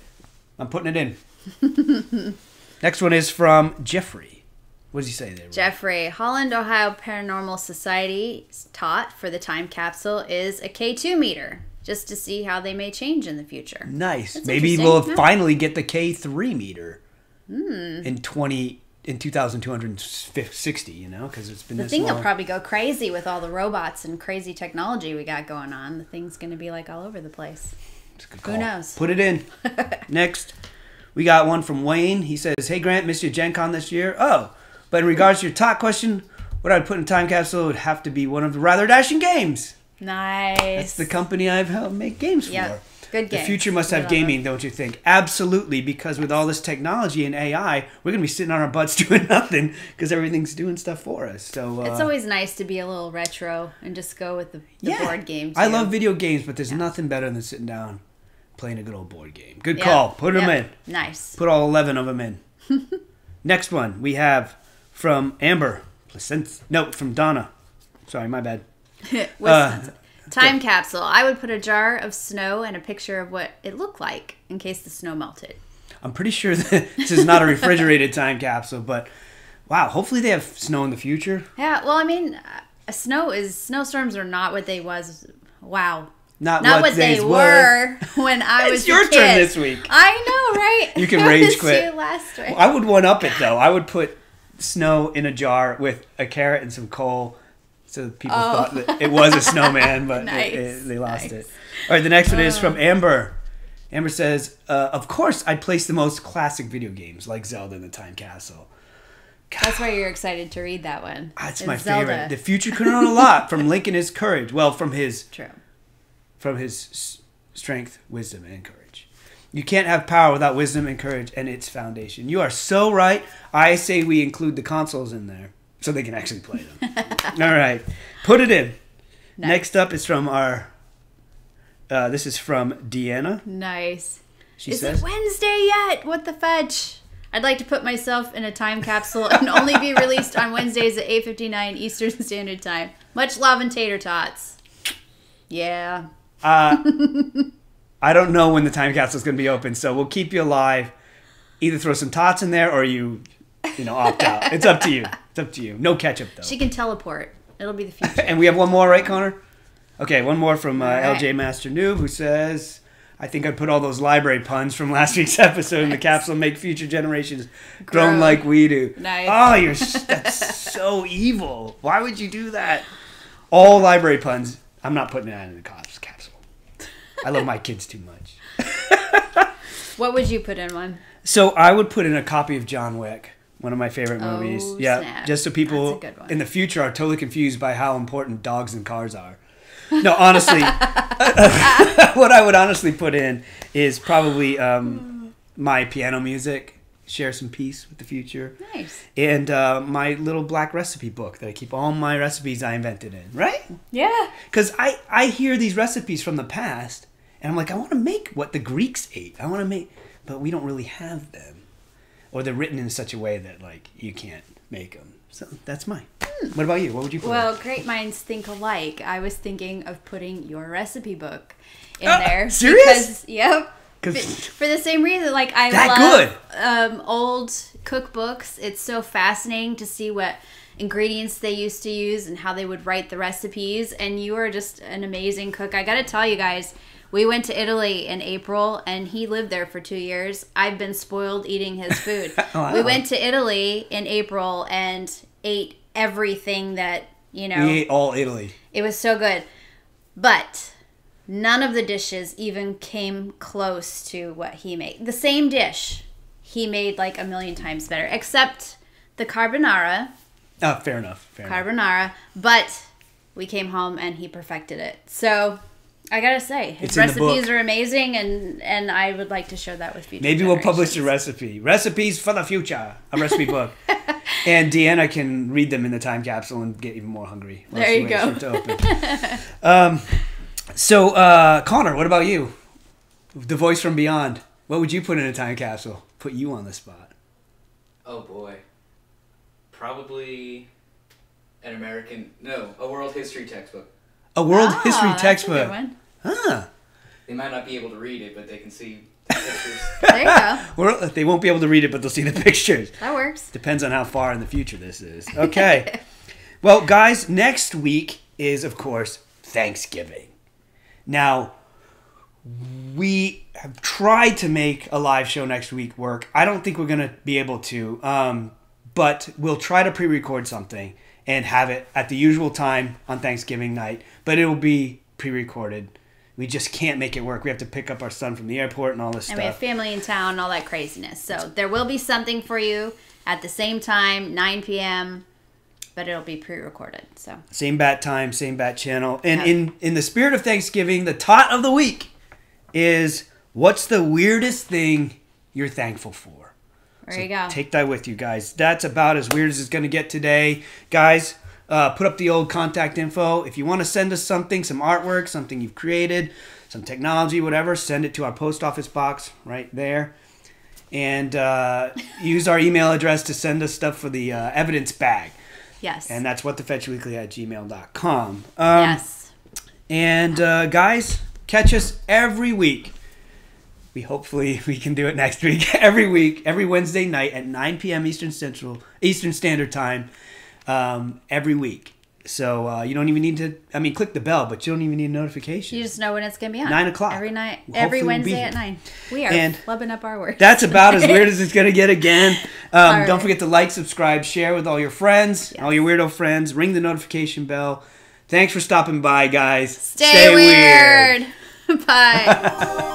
I'm putting it in. Next one is from Jeffrey. What does he say there? Jeffrey, Holland, Ohio Paranormal Society's tot for the time capsule is a K2 meter, just to see how they may change in the future. Nice. That's Maybe interesting. we'll Yeah. finally get the K3 meter in 2260, because it's been The this thing long. will probably go crazy with all the robots and crazy technology we got going on. The thing's going to be like all over the place. It's a good Who call. knows? Put it in. Next, we got one from Wayne. He says, hey, Grant, missed your Gen Con this year. Oh, but in regards to your top question, what I'd put in a time capsule would have to be one of the Rather Dashing Games. Nice. That's the company I've helped make games for. Yep. Good The games. future must We have love gaming, don't you think? Absolutely, because with all this technology and AI, we're going to be sitting on our butts doing nothing because everything's doing stuff for us. So It's always nice to be a little retro and just go with the board game, I too. love video games, but there's nothing better than sitting down playing a good old board game. Good call. Put them in. Nice. Put all 11 of them in. Next one we have from Amber. From Donna. Sorry, my bad. Wisconsin. Time capsule. I would put a jar of snow and a picture of what it looked like in case the snow melted. I'm pretty sure that this is not a refrigerated time capsule, but wow, hopefully they have snow in the future. Yeah, well, I mean, snowstorms are not what they was. Wow. Not what they were when I was It's your a kid. turn this week. I know, right? You can It rage was quit. you last week. I would one up it though. I would put snow in a jar with a carrot and some coal, so people thought that it was a snowman, but Nice. they lost Nice. it. All right, the next one is from Amber. Amber says, "Of course, I'd place the most classic video games like Zelda in the time capsule." That's why you're excited to read that one. That's It's my Zelda. favorite. The future could learn a lot from Lincoln his courage. Well, from his True. strength, wisdom, and courage. You can't have power without wisdom and courage and its foundation. You are so right. I say we include the consoles in there. so they can actually play them. All right. Put it in. Nice. Next up is from our... this is from Deanna. Nice. She Is says... it Wednesday yet? What the fetch? I'd like to put myself in a time capsule and only be released on Wednesdays at 8:59 Eastern Standard Time. Much love and tater tots. Yeah. I don't know when the time capsule is going to be open, so we'll keep you alive. Either throw some tots in there or you opt out. It's up to you. It's up to you. No ketchup, though. She can teleport. It'll be the future. And we have one more, right, Connor? Okay, one more from right. LJ Master Noob, who says, I think I put all those library puns from last week's episode in the capsule, make future generations groan like we do. Nice. Oh, that's so evil. Why would you do that? All library puns. I'm not putting that in the capsule. I love my kids too much. What would you put in one? So I would put in a copy of John Wick, one of my favorite movies. Oh, Yeah, snap. just so people That's a good one. in the future are totally confused by how important dogs and cars are. No, honestly, what I would honestly put in is probably my piano music, share some peace with the future. Nice. And my little black recipe book that I keep all my recipes I invented in, right? Yeah. Because I hear these recipes from the past, and I'm like, I want to make what the Greeks ate. I want to make, but we don't really have them. Or they're written in such a way that, like, you can't make them. So that's mine. What about you? What would you put? Well, great minds think alike. I was thinking of putting your recipe book in there. Serious? Because, yep. 'Cause- For the same reason, like I love old cookbooks. It's so fascinating to see what ingredients they used to use and how they would write the recipes. And you are just an amazing cook. I got to tell you guys, we went to Italy in April, and he lived there for 2 years. I've been spoiled eating his food. Wow. We went to Italy in April and ate everything that, We ate all Italy. it was so good. But none of the dishes even came close to what he made. The same dish he made like a million times better, except the carbonara. Oh, fair enough. Fair enough. Carbonara. But we came home and he perfected it. So I gotta say, his It's in the book. recipes are amazing, and I would like to share that with future Maybe we'll publish a generations. recipe. Recipes for the future. A recipe book. And Deanna can read them in the time capsule and get even more hungry. while There she you waits go. for it to open. So, Connor, what about you? The voice from beyond. What would you put in a time capsule? Put you on the spot. Oh boy. Probably a world history textbook. A world Ah, history that's a textbook. good one. Huh. They might not be able to read it, but they can see pictures. There you go. Well, they won't be able to read it, but they'll see the pictures. That works. Depends on how far in the future this is. Okay. Well, guys, next week is, of course, Thanksgiving. Now, we have tried to make a live show next week work. I don't think we're going to be able to, but we'll try to pre-record something and have it at the usual time on Thanksgiving night, but it will be pre-recorded. We just can't make it work. We have to pick up our son from the airport and all this And we have stuff. family in town, all that craziness. So there will be something for you at the same time, 9 p.m., but it'll be pre-recorded. So Same bat time, same bat channel. And Yep. in the spirit of Thanksgiving, the tot of the week is, what's the weirdest thing you're thankful for? there you go. Take that with you, guys. That's about as weird as it's going to get today. Guys, put up the old contact info. If you want to send us something, some artwork, something you've created, some technology, whatever, send it to our post office box right there. And use our email address to send us stuff for the evidence bag. Yes. And that's whatthefetchweekly@gmail.com. Yes. And guys, catch us every week. Hopefully we can do it next week. Every week, every Wednesday night at 9 p.m. Eastern Standard Time. Every week. So you don't even need to. Click the bell, but you don't even need a notification. You just know when it's going to be on. 9 o'clock. Every night. Hopefully Every we'll be Wednesday here. at 9. We are And flubbing up our work. That's about as weird as it's going to get again. All Don't right. forget to like, subscribe, share with all your friends, Yes. all your weirdo friends. Ring the notification bell. Thanks for stopping by, guys. Stay weird. Bye.